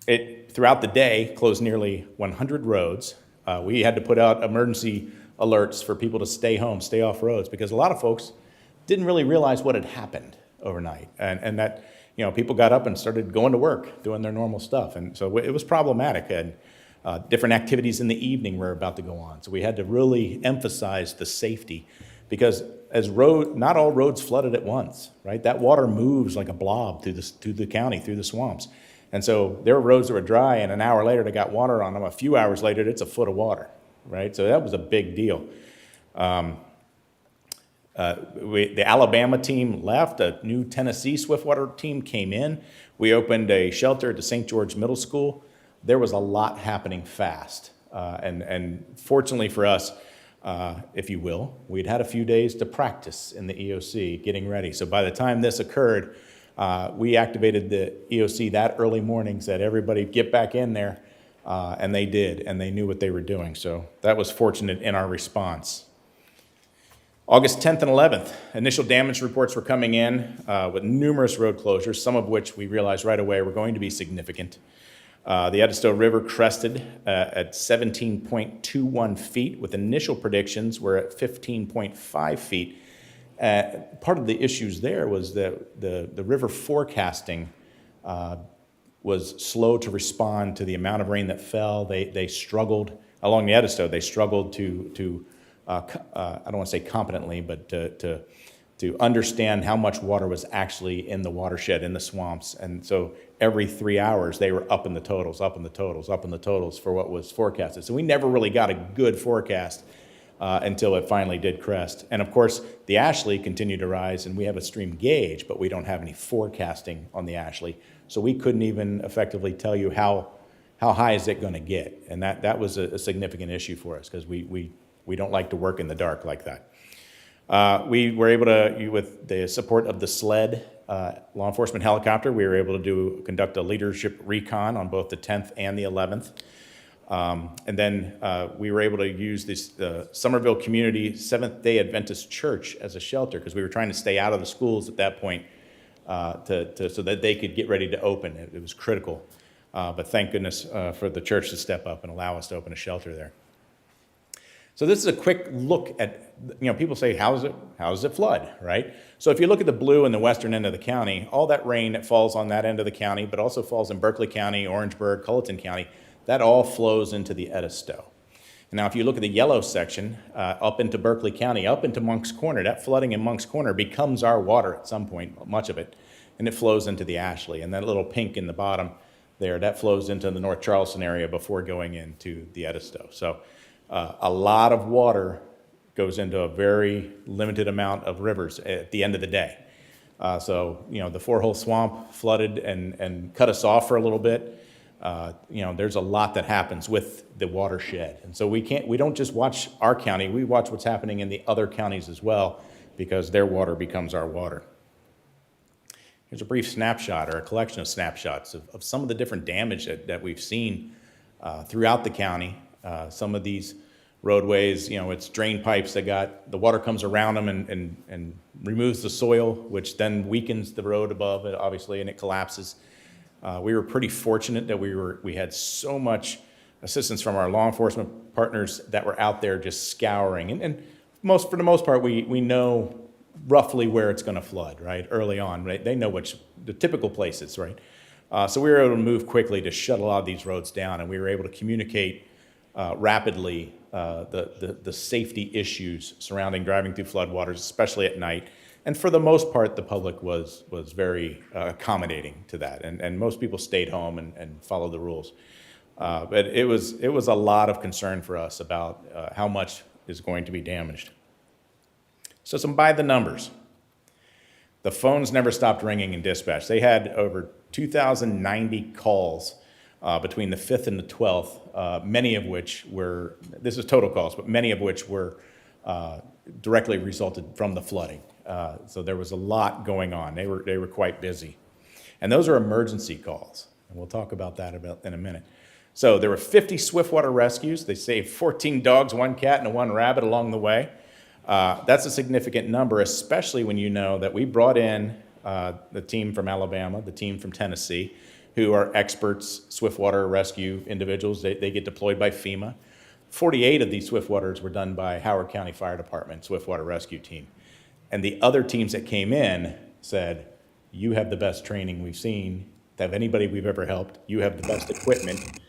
It, throughout the day, closed nearly 100 roads. We had to put out emergency alerts for people to stay home, stay off roads, because a lot of folks didn't really realize what had happened overnight, and that people got up and started going to work, doing their normal stuff, and so it was problematic. And different activities in the evening were about to go on, so we had to really emphasize the safety, because not all roads flooded at once, right? That water moves like a blob through the county, through the swamps. And so there were roads that were dry, and an hour later they got water on them. A few hours later, it's a foot of water, right? So that was a big deal. The Alabama team left. A new Tennessee Swiftwater team came in. We opened a shelter at the St. George Middle School. There was a lot happening fast. And fortunately for us, if you will, we'd had a few days to practice in the EOC, getting ready. So by the time this occurred, we activated the EOC that early morning, said everybody get back in there, and they did, and they knew what they were doing. So that was fortunate in our response. August 10th and 11th, initial damage reports were coming in with numerous road closures, some of which we realized right away were going to be significant. The Edisto River crested at 17.21 feet, with initial predictions were at 15.5 feet. Part of the issues there was that the river forecasting was slow to respond to the amount of rain that fell. They struggled, along the Edisto, they struggled to I don't want to say competently, but to understand how much water was actually in the watershed, in the swamps. And so every 3 hours, they were up in the totals, up in the totals, up in the totals for what was forecasted. So we never really got a good forecast until it finally did crest. And of course, the Ashley continued to rise, and we have a stream gauge, but we don't have any forecasting on the Ashley. So we couldn't even effectively tell you how high is it going to get. And that was a significant issue for us, because we don't like to work in the dark like that. We were able to, with the support of the SLED law enforcement helicopter, we were able to conduct a leadership recon on both the 10th and the 11th. And then we were able to use the Somerville Community Seventh-day Adventist Church as a shelter, because we were trying to stay out of the schools at that point so that they could get ready to open. It was critical. But thank goodness for the church to step up and allow us to open a shelter there. So this is a quick look at, people say, how does it flood, right? So if you look at the blue in the western end of the county, all that rain that falls on that end of the county, but also falls in Berkeley County, Orangeburg, Culleton County, that all flows into the Edisto. And now if you look at the yellow section, up into Berkeley County, up into Monk's Corner, that flooding in Monk's Corner becomes our water at some point, much of it, and it flows into the Ashley. And that little pink in the bottom there, that flows into the North Charleston area before going into the Edisto. So a lot of water goes into a very limited amount of rivers at the end of the day. So the Four-Hole Swamp flooded and cut us off for a little bit. There's a lot that happens with the watershed. And so we don't just watch our county, we watch what's happening in the other counties as well, because their water becomes our water. Here's a brief snapshot, or a collection of snapshots of some of the different damage that we've seen throughout the county. Some of these roadways, it's drain pipes that the water comes around them and removes the soil, which then weakens the road above it, obviously, and it collapses. We were pretty fortunate that we had so much assistance from our law enforcement partners that were out there just scouring. And for the most part, we know roughly where it's going to flood, right, early on, right? They know the typical places, right? So we were able to move quickly to shut a lot of these roads down, and we were able to communicate rapidly the safety issues surrounding driving through floodwaters, especially at night. And for the most part, the public was very accommodating to that, and most people stayed home and followed the rules. But it was a lot of concern for us about how much is going to be damaged. So some by the numbers. The phones never stopped ringing in dispatch. They had over 2,090 calls between the 5th and the 12th, many of which were, this is total calls, but many of which were directly resulted from the flooding. So there was a lot going on. They were quite busy. And those are emergency calls. And we'll talk about that in a minute. So there were 50 swiftwater rescues. They saved 14 dogs, 1 cat, and 1 rabbit along the way. That's a significant number, especially when you know that we brought in the team from Alabama, the team from Tennessee, who are experts, swiftwater rescue individuals. They get deployed by FEMA. 48 of these swiftwaters were done by Howard County Fire Department, swiftwater rescue team. And the other teams that came in said, you have the best training we've seen, of anybody we've ever helped. You have the best equipment.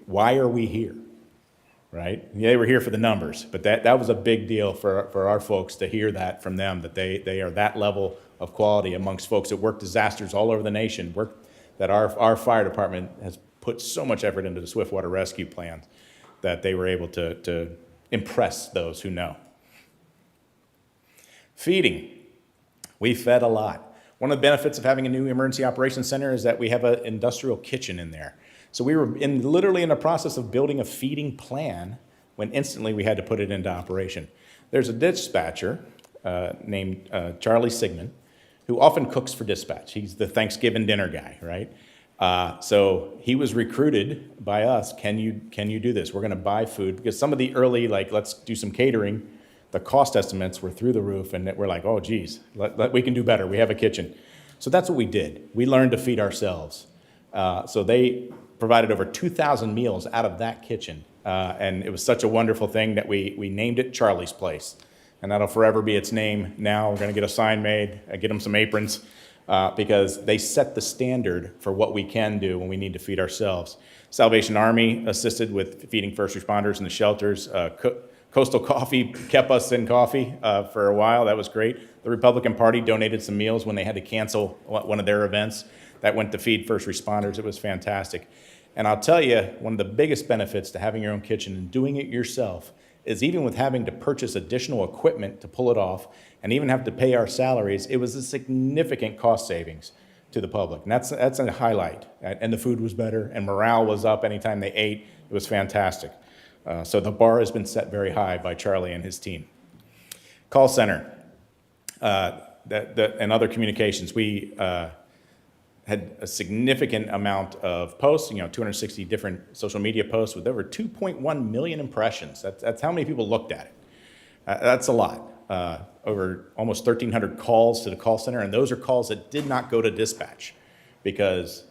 Why are we here? Right? Yeah, they were here for the numbers, but that was a big deal for our folks to hear that from them, that they are that level of quality amongst folks that work disasters all over the nation, that our fire department has put so much effort into the swiftwater rescue plans that they were able to impress those who know. Feeding. We fed a lot. One of the benefits of having a new emergency operations center is that we have an industrial kitchen in there. So we were literally in the process of building a feeding plan when instantly we had to put it into operation. There's a dispatcher named Charlie Sigmund, who often cooks for dispatch. He's the Thanksgiving dinner guy, right? So he was recruited by us. Can you do this? We're going to buy food, because some of the early, like, let's do some catering, the cost estimates were through the roof, and we're like, oh, geez, we can do better. We have a kitchen. So that's what we did. We learned to feed ourselves. So they provided over 2,000 meals out of that kitchen. And it was such a wonderful thing that we named it Charlie's Place. And that'll forever be its name now. We're going to get a sign made, get them some aprons, because they set the standard for what we can do when we need to feed ourselves. Salvation Army assisted with feeding first responders in the shelters. Coastal Coffee kept us in coffee for a while. That was great. The Republican Party donated some meals when they had to cancel one of their events. That went to feed first responders. It was fantastic. And I'll tell you, one of the biggest benefits to having your own kitchen and doing it yourself is, even with having to purchase additional equipment to pull it off and even have to pay our salaries, it was a significant cost savings to the public. And that's a highlight. And the food was better, and morale was up anytime they ate. It was fantastic. So the bar has been set very high by Charlie and his team. Call center and other communications. We had a significant amount of posts, 260 different social media posts with over 2.1 million impressions. That's how many people looked at it. That's a lot. Over almost 1,300 calls to the call center, and those are calls that did not go to dispatch, because,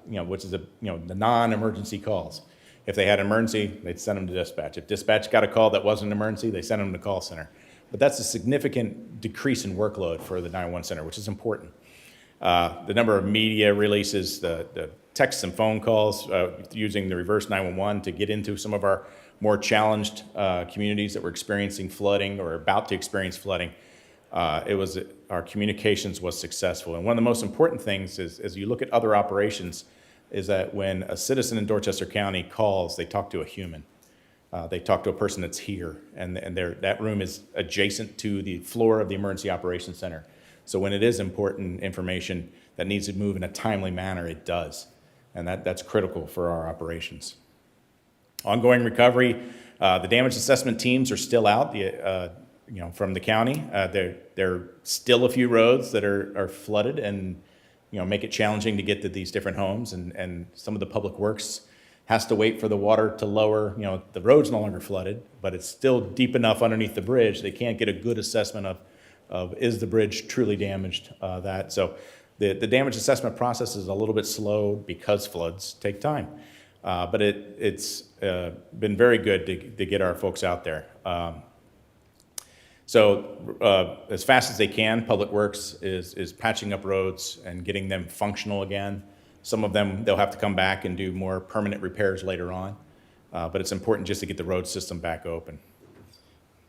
which is the non-emergency calls. If they had an emergency, they'd send them to dispatch. If dispatch got a call that wasn't an emergency, they sent them to call center. But that's a significant decrease in workload for the 911 center, which is important. The number of media releases, the texts and phone calls, using the reverse 911 to get into some of our more challenged communities that were experiencing flooding or about to experience flooding. Our communications was successful. And one of the most important things is, as you look at other operations, is that when a citizen in Dorchester County calls, they talk to a human. They talk to a person that's here, and that room is adjacent to the floor of the Emergency Operations Center. So when it is important information that needs to move in a timely manner, it does. And that's critical for our operations. Ongoing recovery, the damage assessment teams are still out from the county. There are still a few roads that are flooded and make it challenging to get to these different homes, and some of the public works has to wait for the water to lower. The road's no longer flooded, but it's still deep enough underneath the bridge. They can't get a good assessment of is the bridge truly damaged. So the damage assessment process is a little bit slow because floods take time. But it's been very good to get our folks out there. So as fast as they can, Public Works is patching up roads and getting them functional again. Some of them, they'll have to come back and do more permanent repairs later on. But it's important just to get the road system back open.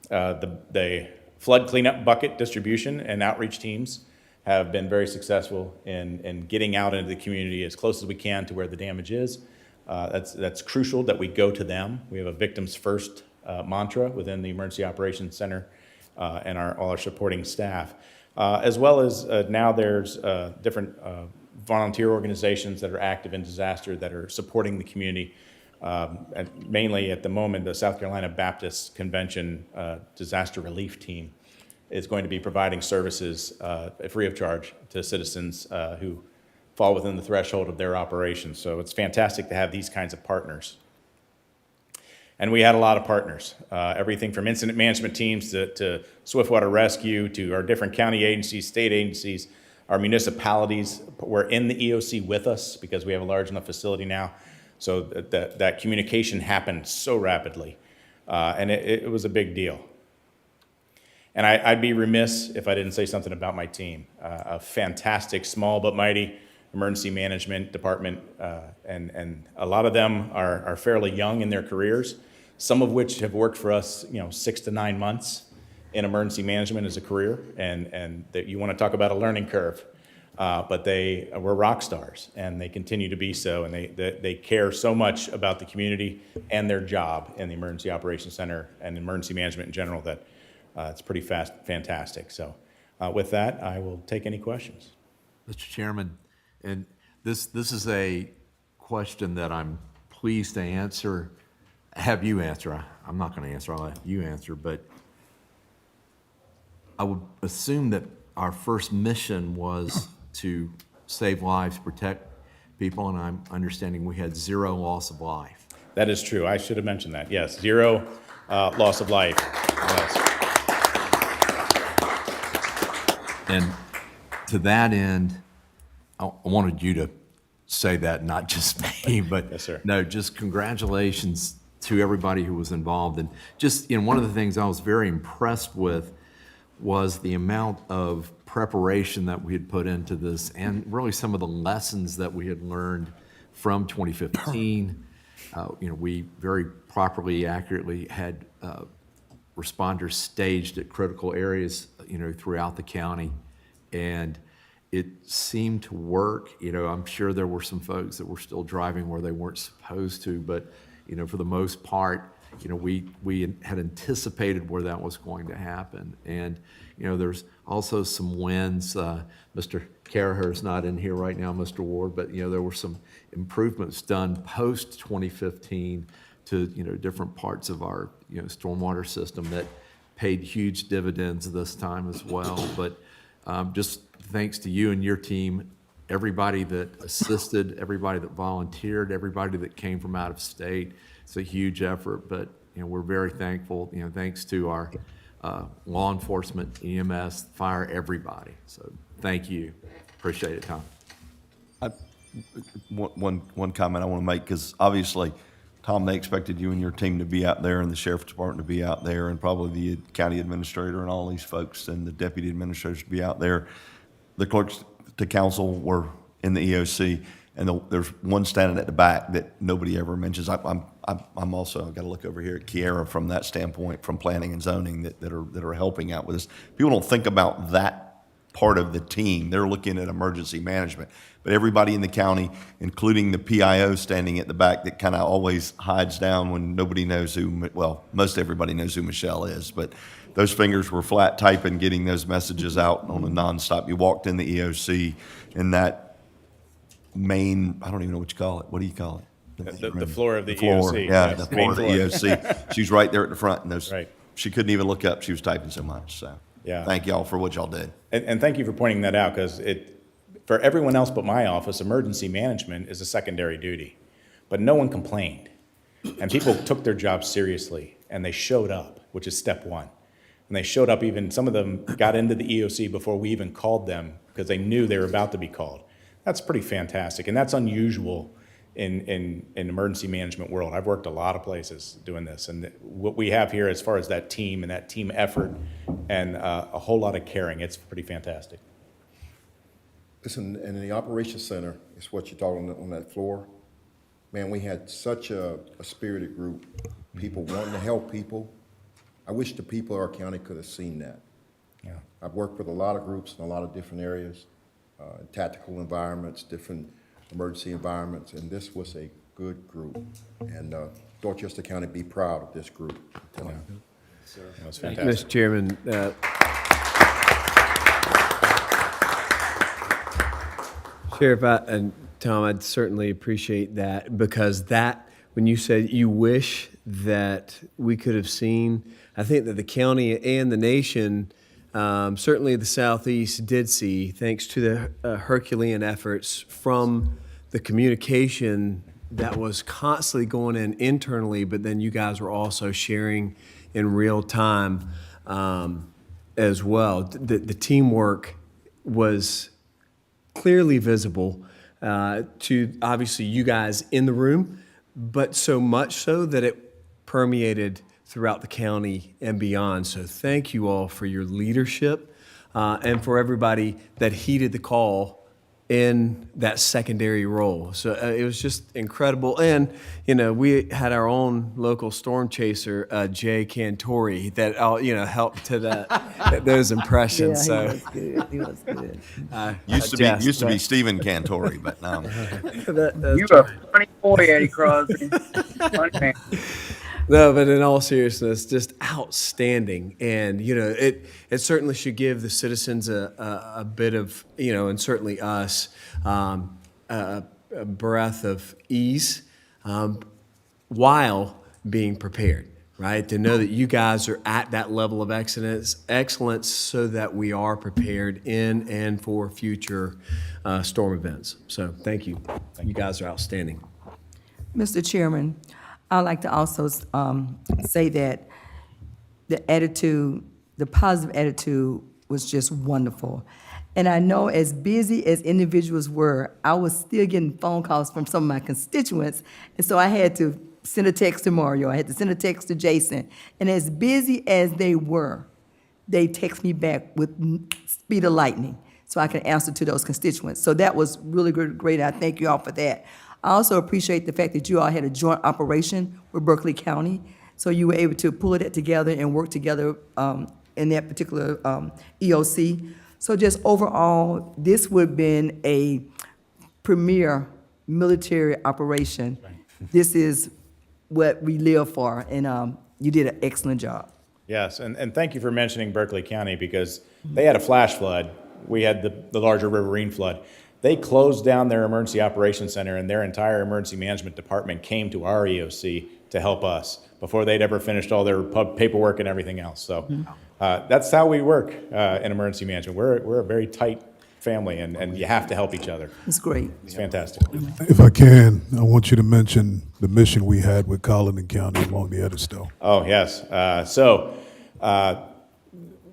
The flood cleanup bucket distribution and outreach teams have been very successful in getting out into the community as close as we can to where the damage is. That's crucial that we go to them. We have a victims first mantra within the Emergency Operations Center and all our supporting staff, as well as now there's different volunteer organizations that are active in disaster that are supporting the community. And mainly at the moment, the South Carolina Baptist Convention Disaster Relief Team is going to be providing services free of charge to citizens who fall within the threshold of their operations. So it's fantastic to have these kinds of partners. And we had a lot of partners, everything from incident management teams to Swiftwater Rescue to our different county agencies, state agencies, our municipalities were in the EOC with us because we have a large enough facility now. So that communication happened so rapidly, and it was a big deal. And I'd be remiss if I didn't say something about my team. A fantastic, small but mighty emergency management department, and a lot of them are fairly young in their careers, some of which have worked for us 6 to 9 months in emergency management as a career, and that you want to talk about a learning curve. But they were rock stars, and they continue to be so, and they care so much about the community and their job in the Emergency Operations Center and emergency management in general that it's pretty fantastic. So with that, I will take any questions. Mr. Chairman, and this is a question that I'm pleased to answer, have you answer. I'm not going to answer, I'll have you answer, but I would assume that our first mission was to save lives, protect people, and I'm understanding we had 0 loss of life. That is true. I should have mentioned that. Yes, 0 loss of life. Yes. And to that end, I wanted you to say that, not just me, but Yes, sir. no, just congratulations to everybody who was involved. And just, one of the things I was very impressed with was the amount of preparation that we had put into this, and really some of the lessons that we had learned from 2015. We very properly, accurately had responders staged at critical areas, throughout the county, and it seemed to work. I'm sure there were some folks that were still driving where they weren't supposed to, but for the most part, we had anticipated where that was going to happen. And there's also some wins. Mr. Caraher's not in here right now, Mr. Ward, but there were some improvements done post 2015 to different parts of our stormwater system that paid huge dividends this time as well. But just thanks to you and your team, everybody that assisted, everybody that volunteered, everybody that came from out of state. It's a huge effort, but we're very thankful. Thanks to our law enforcement, EMS, fire, everybody. So thank you. Appreciate it, Tom. One comment I want to make, because obviously, Tom, they expected you and your team to be out there, and the sheriff's department to be out there, and probably the county administrator and all these folks and the deputy administrators to be out there. The clerks to council were in the EOC, and there's one standing at the back that nobody ever mentions. I'm also, I've got to look over here at Kiera from that standpoint, from planning and zoning that are helping out with this. People don't think about that part of the team. They're looking at emergency management. But everybody in the county, including the PIO standing at the back that kind of always hides down when nobody knows who, well, most everybody knows who Michelle is, but those fingers were flat typing, getting those messages out on a nonstop. You walked in the EOC in that main, I don't even know what you call it. What do you call it? The floor of the floor, EOC. yeah, Yes, the floor of the main EOC. She's right there at the front, and those, Right. she couldn't even look up. She was typing so much. So, Yeah. thank y'all for what y'all did. And thank you for pointing that out, because for everyone else but my office, emergency management is a secondary duty. But no one complained. And people took their job seriously, and they showed up, which is step one. And they showed up, even some of them got into the EOC before we even called them, because they knew they were about to be called. That's pretty fantastic, and that's unusual in emergency management world. I've worked a lot of places doing this, and what we have here as far as that team and that team effort and a whole lot of caring, it's pretty fantastic. Listen, and in the operations center, it's what you're talking on that floor. Man, we had such a spirited group, people wanting to help people. I wish the people of our county could have seen that. Yeah. I've worked with a lot of groups in a lot of different areas, tactical environments, different emergency environments, and this was a good group. And Dorchester County, be proud of this group. I'm telling you. That was fantastic. Mr. Chairman, Sheriff and Tom, I'd certainly appreciate that, because that, when you said you wish that we could have seen, I think that the county and the nation, certainly the Southeast, did see, thanks to the Herculean efforts from the communication that was constantly going in internally, but then you guys were also sharing in real time as well. The teamwork was clearly visible to obviously you guys in the room, but so much so that it permeated throughout the county and beyond. So thank you all for your leadership and for everybody that heeded the call in that secondary role. So it was just incredible. And, we had our own local storm chaser, Jay Cantori, that, helped to those impressions. Yeah, he was good. Used to be Stephen Cantori, but now. You a funny boy, Eddie Crosby. Funny man. No, but in all seriousness, just outstanding. And, it certainly should give the citizens a bit of, and certainly us, a breath of ease while being prepared, right? To know that you guys are at that level of excellence so that we are prepared in and for future storm events. So thank you. You guys are outstanding. Mr. Chairman, I'd like to also say that the attitude, the positive attitude was just wonderful. And I know as busy as individuals were, I was still getting phone calls from some of my constituents. And so I had to send a text to Mario, I had to send a text to Jason. And as busy as they were, they text me back with speed of lightning so I can answer to those constituents. So that was really great. I thank you all for that. I also appreciate the fact that you all had a joint operation with Berkeley County. So you were able to pull that together and work together in that particular EOC. So just overall, this would have been a premier military operation. This is what we live for, and you did an excellent job. Yes, and thank you for mentioning Berkeley County, because they had a flash flood. We had the larger riverine flood. They closed down their emergency operations center, and their entire emergency management department came to our EOC to help us before they'd ever finished all their paperwork and everything else. So that's how we work in emergency management. We're a very tight family, and you have to help each other. It's great. It's fantastic. If I can, I want you to mention the mission we had with Colleton County along the Edisto. Oh, yes.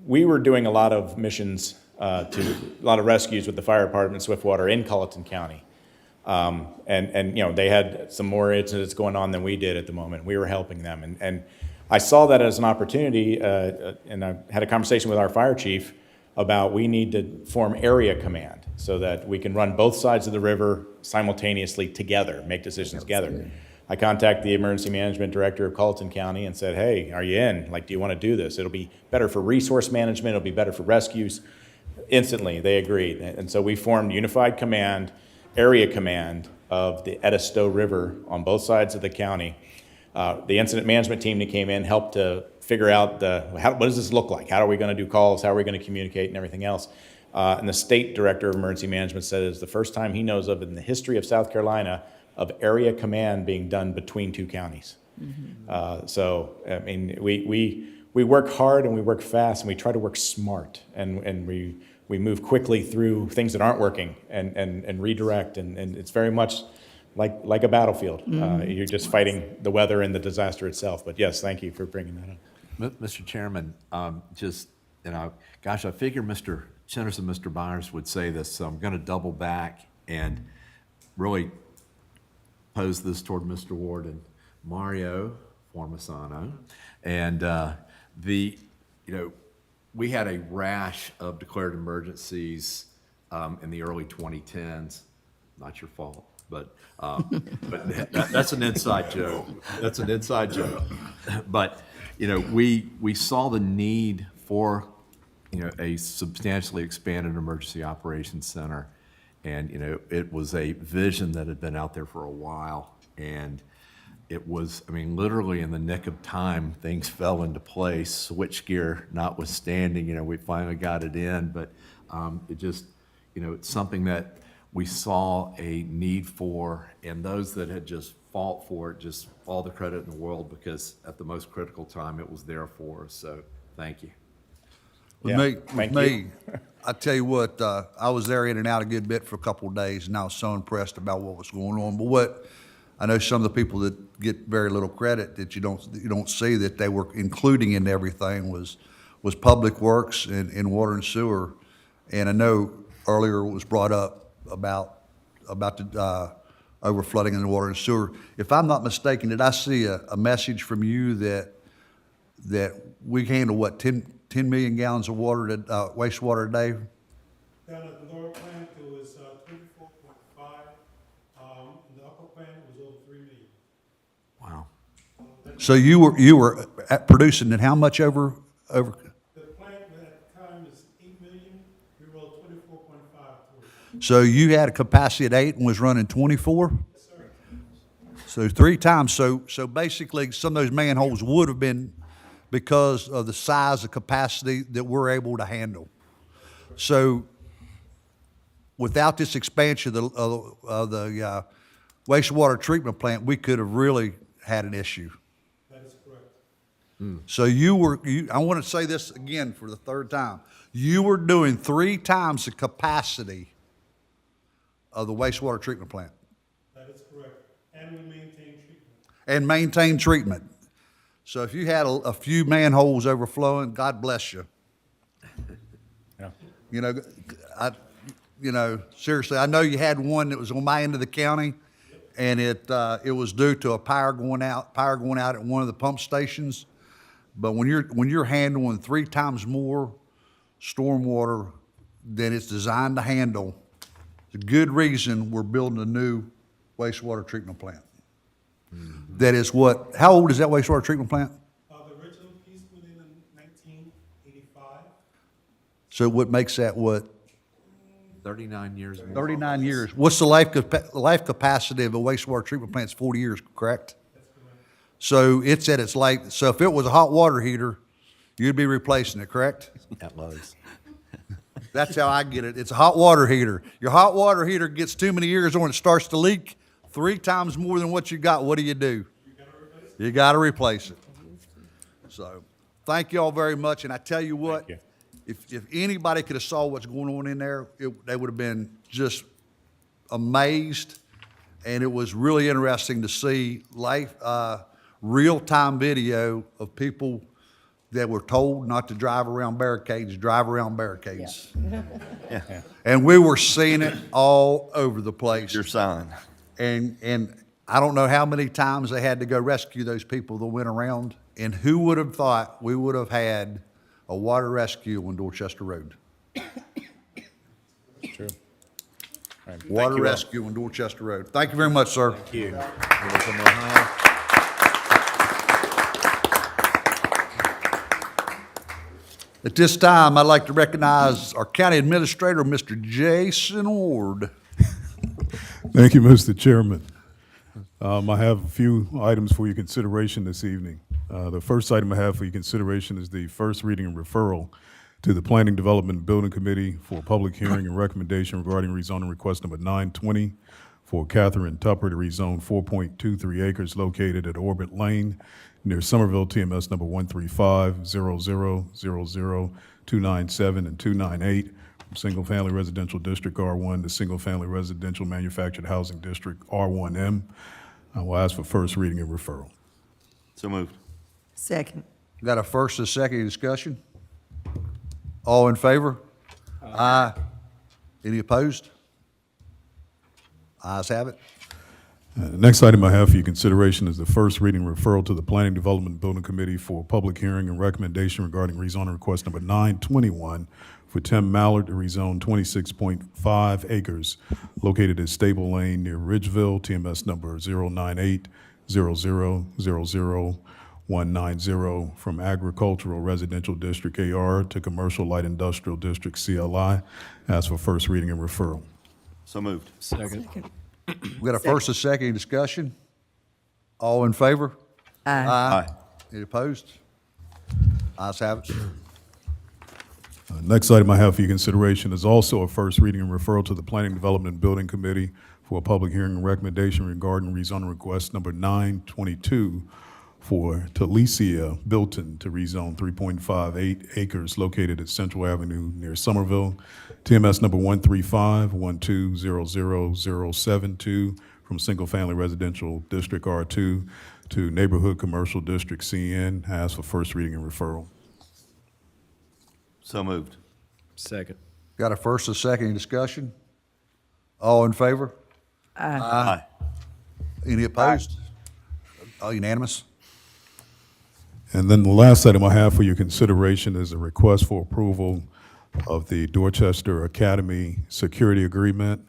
We were doing a lot of missions a lot of rescues with the fire department, Swiftwater, in Colleton County. And you know, they had some more incidents going on than we did at the moment. We were helping them. And I saw that as an opportunity, and I had a conversation with our fire chief about we need to form area command so that we can run both sides of the river simultaneously together, make decisions together. I contacted the emergency management director of Colleton County and said, hey, are you in? Like, do you want to do this? It'll be better for resource management. It'll be better for rescues. Instantly, they agreed. And so we formed unified command, area command of the Edisto River on both sides of the county. The incident management team that came in helped to figure out what does this look like? How are we going to do calls? How are we going to communicate and everything else? And the state director of emergency management said it's the first time he knows of in the history of South Carolina of area command being done between two counties. So, I mean, we work hard and we work fast and we try to work smart, and we move quickly through things that aren't working and redirect, and it's very much like a battlefield. You're just fighting the weather and the disaster itself. But yes, thank you for bringing that up. Mr. Chairman, gosh, I figured Mr. Chenners and Mr. Byers would say this, so I'm going to double back and really pose this toward Mr. Ward and Mario Formasano. And we had a rash of declared emergencies in the early 2010s. Not your fault, but that's an inside joke. That's an inside joke. But we saw the need for a substantially expanded emergency operations center, and it was a vision that had been out there for a while, and it was, I mean, literally in the nick of time, things fell into place, switchgear notwithstanding, we finally got it in, but it just, it's something that we saw a need for, and those that had just fought for it, just all the credit in the world, because at the most critical time, it was there for us, so thank you. With me, I tell you what, I was there in and out a good bit for a couple of days, and I was so impressed about what was going on. But what I know, some of the people that get very little credit that you don't see that they were including in everything was Public Works and Water and Sewer. And I know earlier it was brought up about the over flooding in the water and sewer. If I'm not mistaken, did I see a message from you that we handle what 10 million gallons of water, wastewater a day? Down at the lower plant, it was 24.5. The upper plant was over 3 million. Wow. So you were producing at how much over? The plant at the time is 8 million. We rolled 24.5 through. So you had a capacity at 8 and was running 24? Yes, sir. So 3 times. So basically, some of those manholes would have been because of the size of capacity that we're able to handle. So without this expansion of the wastewater treatment plant, we could have really had an issue. That is correct. So I want to say this again for the third time. You were doing 3 times the capacity of the wastewater treatment plant. That is correct. And we maintain treatment. And maintain treatment. So if you had a few manholes overflowing, God bless you. Yeah. Seriously, I know you had one that was on my end of the county, and it was due to a power going out at one of the pump stations. But when you're handling 3 times more stormwater than it's designed to handle, it's a good reason we're building a new wastewater treatment plant. That is how old is that wastewater treatment plant? The original piece went in 1985. So what makes that what? 39 years. 39 years. What's the life capacity of a wastewater treatment plant? It's 40 years, correct? That's correct. So it's at its life. So if it was a hot water heater, you'd be replacing it, correct? At Lowe's. That's how I get it. It's a hot water heater. Your hot water heater gets too many years on it, starts to leak 3 times more than what you got. What do? You got to replace it. So thank you all very much. And I tell you what, if anybody could have saw what's going on in there, they would have been just amazed. And it was really interesting to see real-time video of people that were told not to drive around barricades. Yeah. And we were seeing it all over the place. Your sign. And I don't know how many times they had to go rescue those people that went around. And who would have thought we would have had a water rescue on Dorchester Road? True. All right. Water rescue on Dorchester Road. Thank you very much, sir. Thank you. Anyone from Ohio? At this time, I'd like to recognize our county administrator, Mr. Jason Ward. Thank you, Mr. Chairman. I have a few items for your consideration this evening. The first item I have for your consideration is the first reading and referral to the Planning Development and Building Committee for a public hearing and recommendation regarding rezoning request number 920 for Catherine Tupper to rezone 4.23 acres located at Orbit Lane near Somerville, TMS number 135-0000-297 and 298, from single-family residential district R1 to single-family residential manufactured housing district R1M. I will ask for first reading and referral. So moved. Second. Got a first and a second. Any discussion? All in favor? Aye. Any opposed? Ayes have it. The next item I have for your consideration is the first reading referral to the Planning Development and Building Committee for a public hearing and recommendation regarding rezoning request number 921 for Tim Mallard to rezone 26.5 acres located at Stable Lane near Ridgeville, TMS number 098-0000-190, from agricultural residential district AR to commercial light industrial district CLI. Ask for first reading and referral. So moved. Second. We got a first and second. Any discussion? All in favor? Aye. Aye. Any opposed? Ayes have it. Next item I have for your consideration is also a first reading and referral to the Planning Development and Building Committee for a public hearing and recommendation regarding rezoning request number 922 for Talicia Bilton to rezone 3.58 acres located at Central Avenue near Somerville, TMS number 135-1200072, from single-family residential district R2 to neighborhood commercial district CN. Ask for first reading and referral. So moved. Second. Got a first and second. Any discussion? All in favor? Aye. Any opposed? All unanimous? And then the last item I have for your consideration is a request for approval of the Dorchester Academy Security Agreement.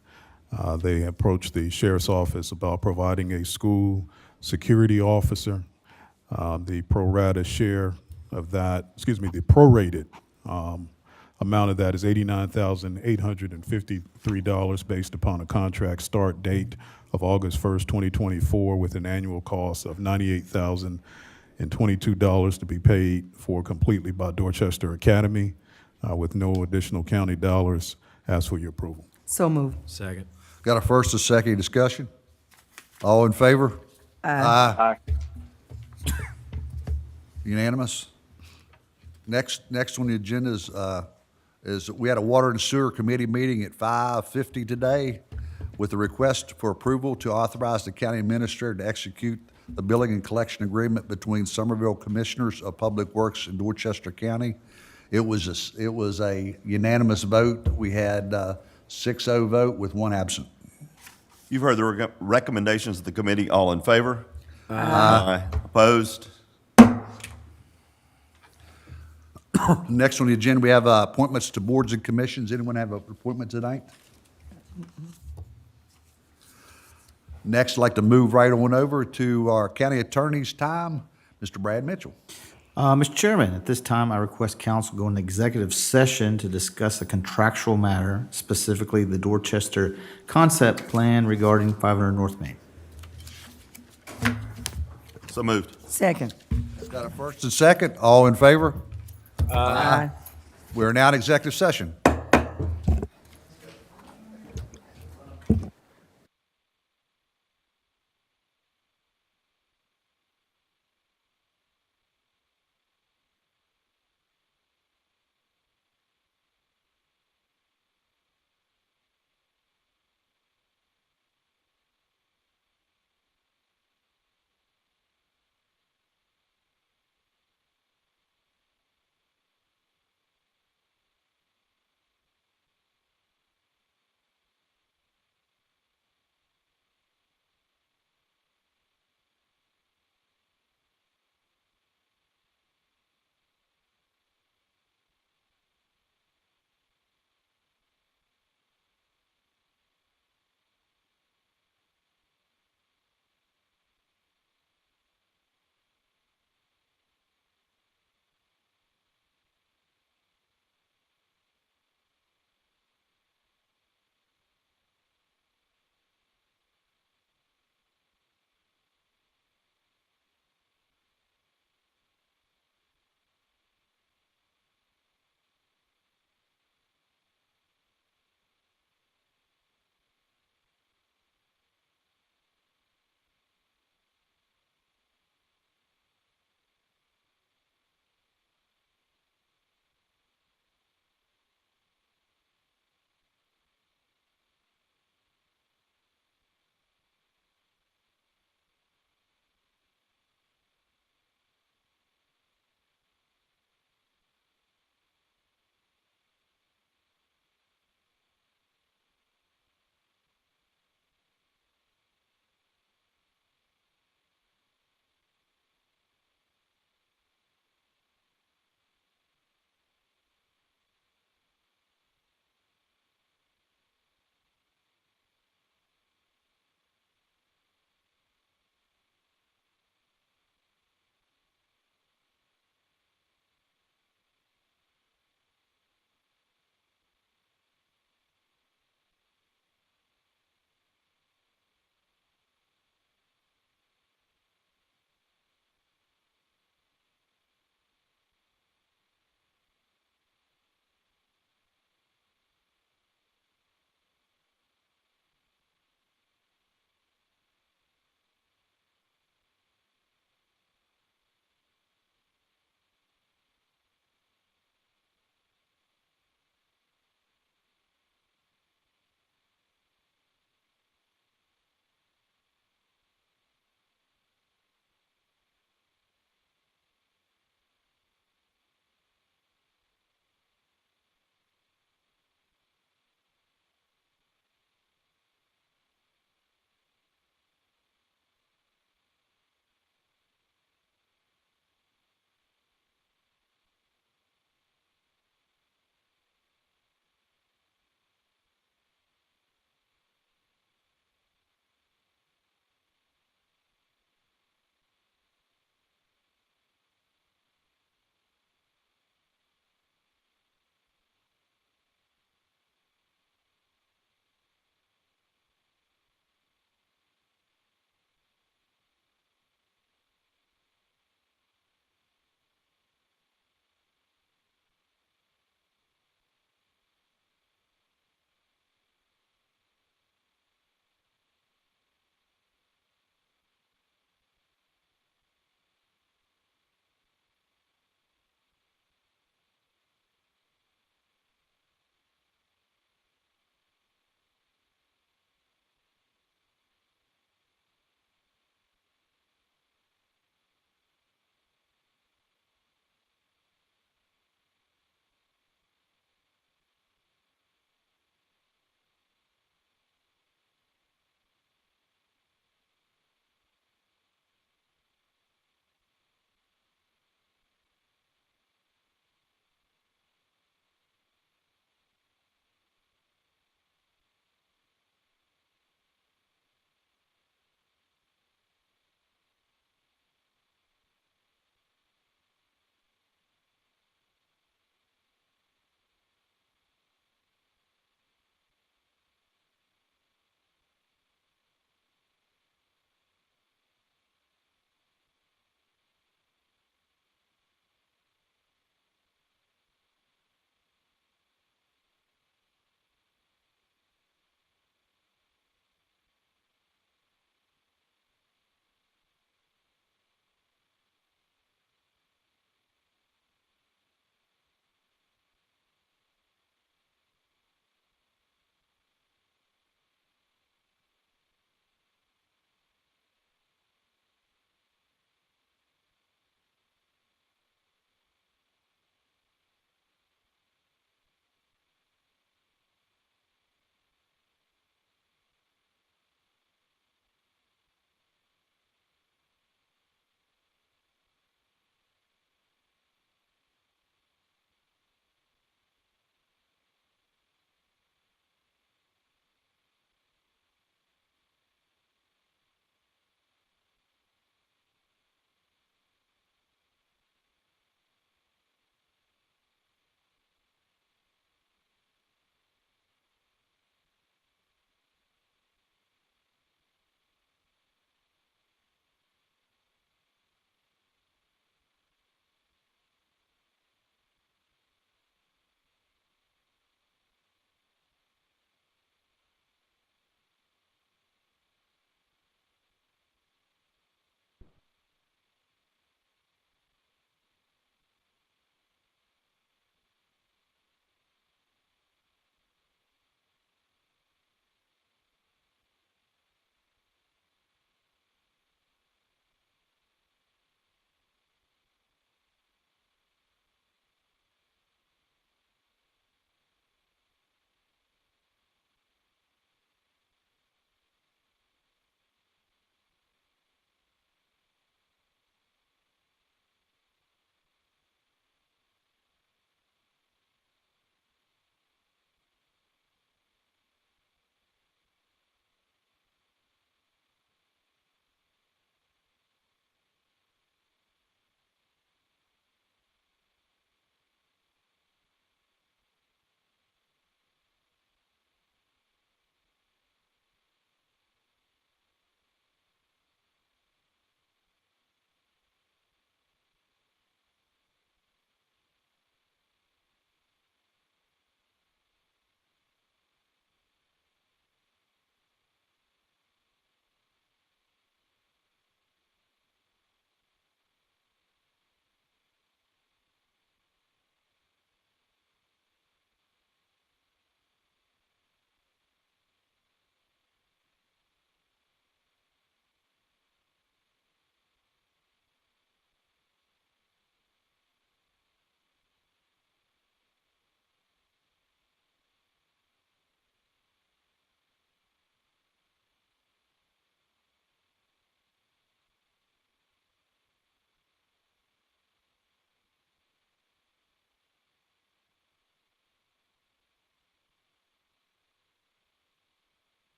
They approached the sheriff's office about providing a school security officer. The pro rata share of that, the prorated amount of that is $89,853 based upon a contract start date of August 1st, 2024, with an annual cost of $98,022 to be paid for completely by Dorchester Academy with no additional county dollars. Ask for your approval. So moved. Second. Got a first and second discussion? All in favor? Aye. Unanimous? Next on the agenda is we had a Water and Sewer Committee meeting at 5:50 today with a request for approval to authorize the county administrator to execute the billing and collection agreement between Somerville Commissioners of Public Works and Dorchester County. It was a unanimous vote. We had 6-0 vote with one absent. You've heard the recommendations of the committee. All in favor? Aye. Opposed? Next on the agenda, we have appointments to boards and commissions. Anyone have an appointment tonight? Next, I'd like to move right on over to our county attorney's time, Mr. Brad Mitchell. Mr. Chairman, at this time, I request council go into executive session to discuss a contractual matter, specifically the Dorchester concept plan regarding 500 North Main. So moved. Second. Got a first and second. All in favor? Aye. We're now in executive session.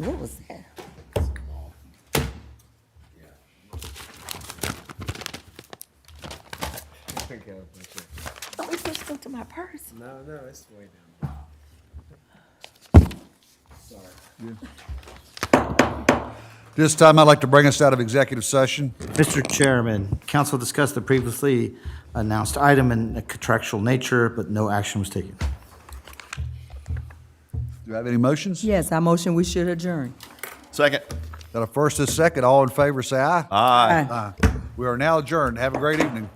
what was that? Thought we supposed to go to my purse. No, it's way down. This time, I'd like to bring us out of executive session. Mr. Chairman, council discussed the previously announced item in a contractual nature, but no action was taken. Do you have any motions? Yes, I motion we should adjourn. Second. Got a first and a second. All in favor, say aye. Aye. Aye. We are now adjourned. Have a great evening.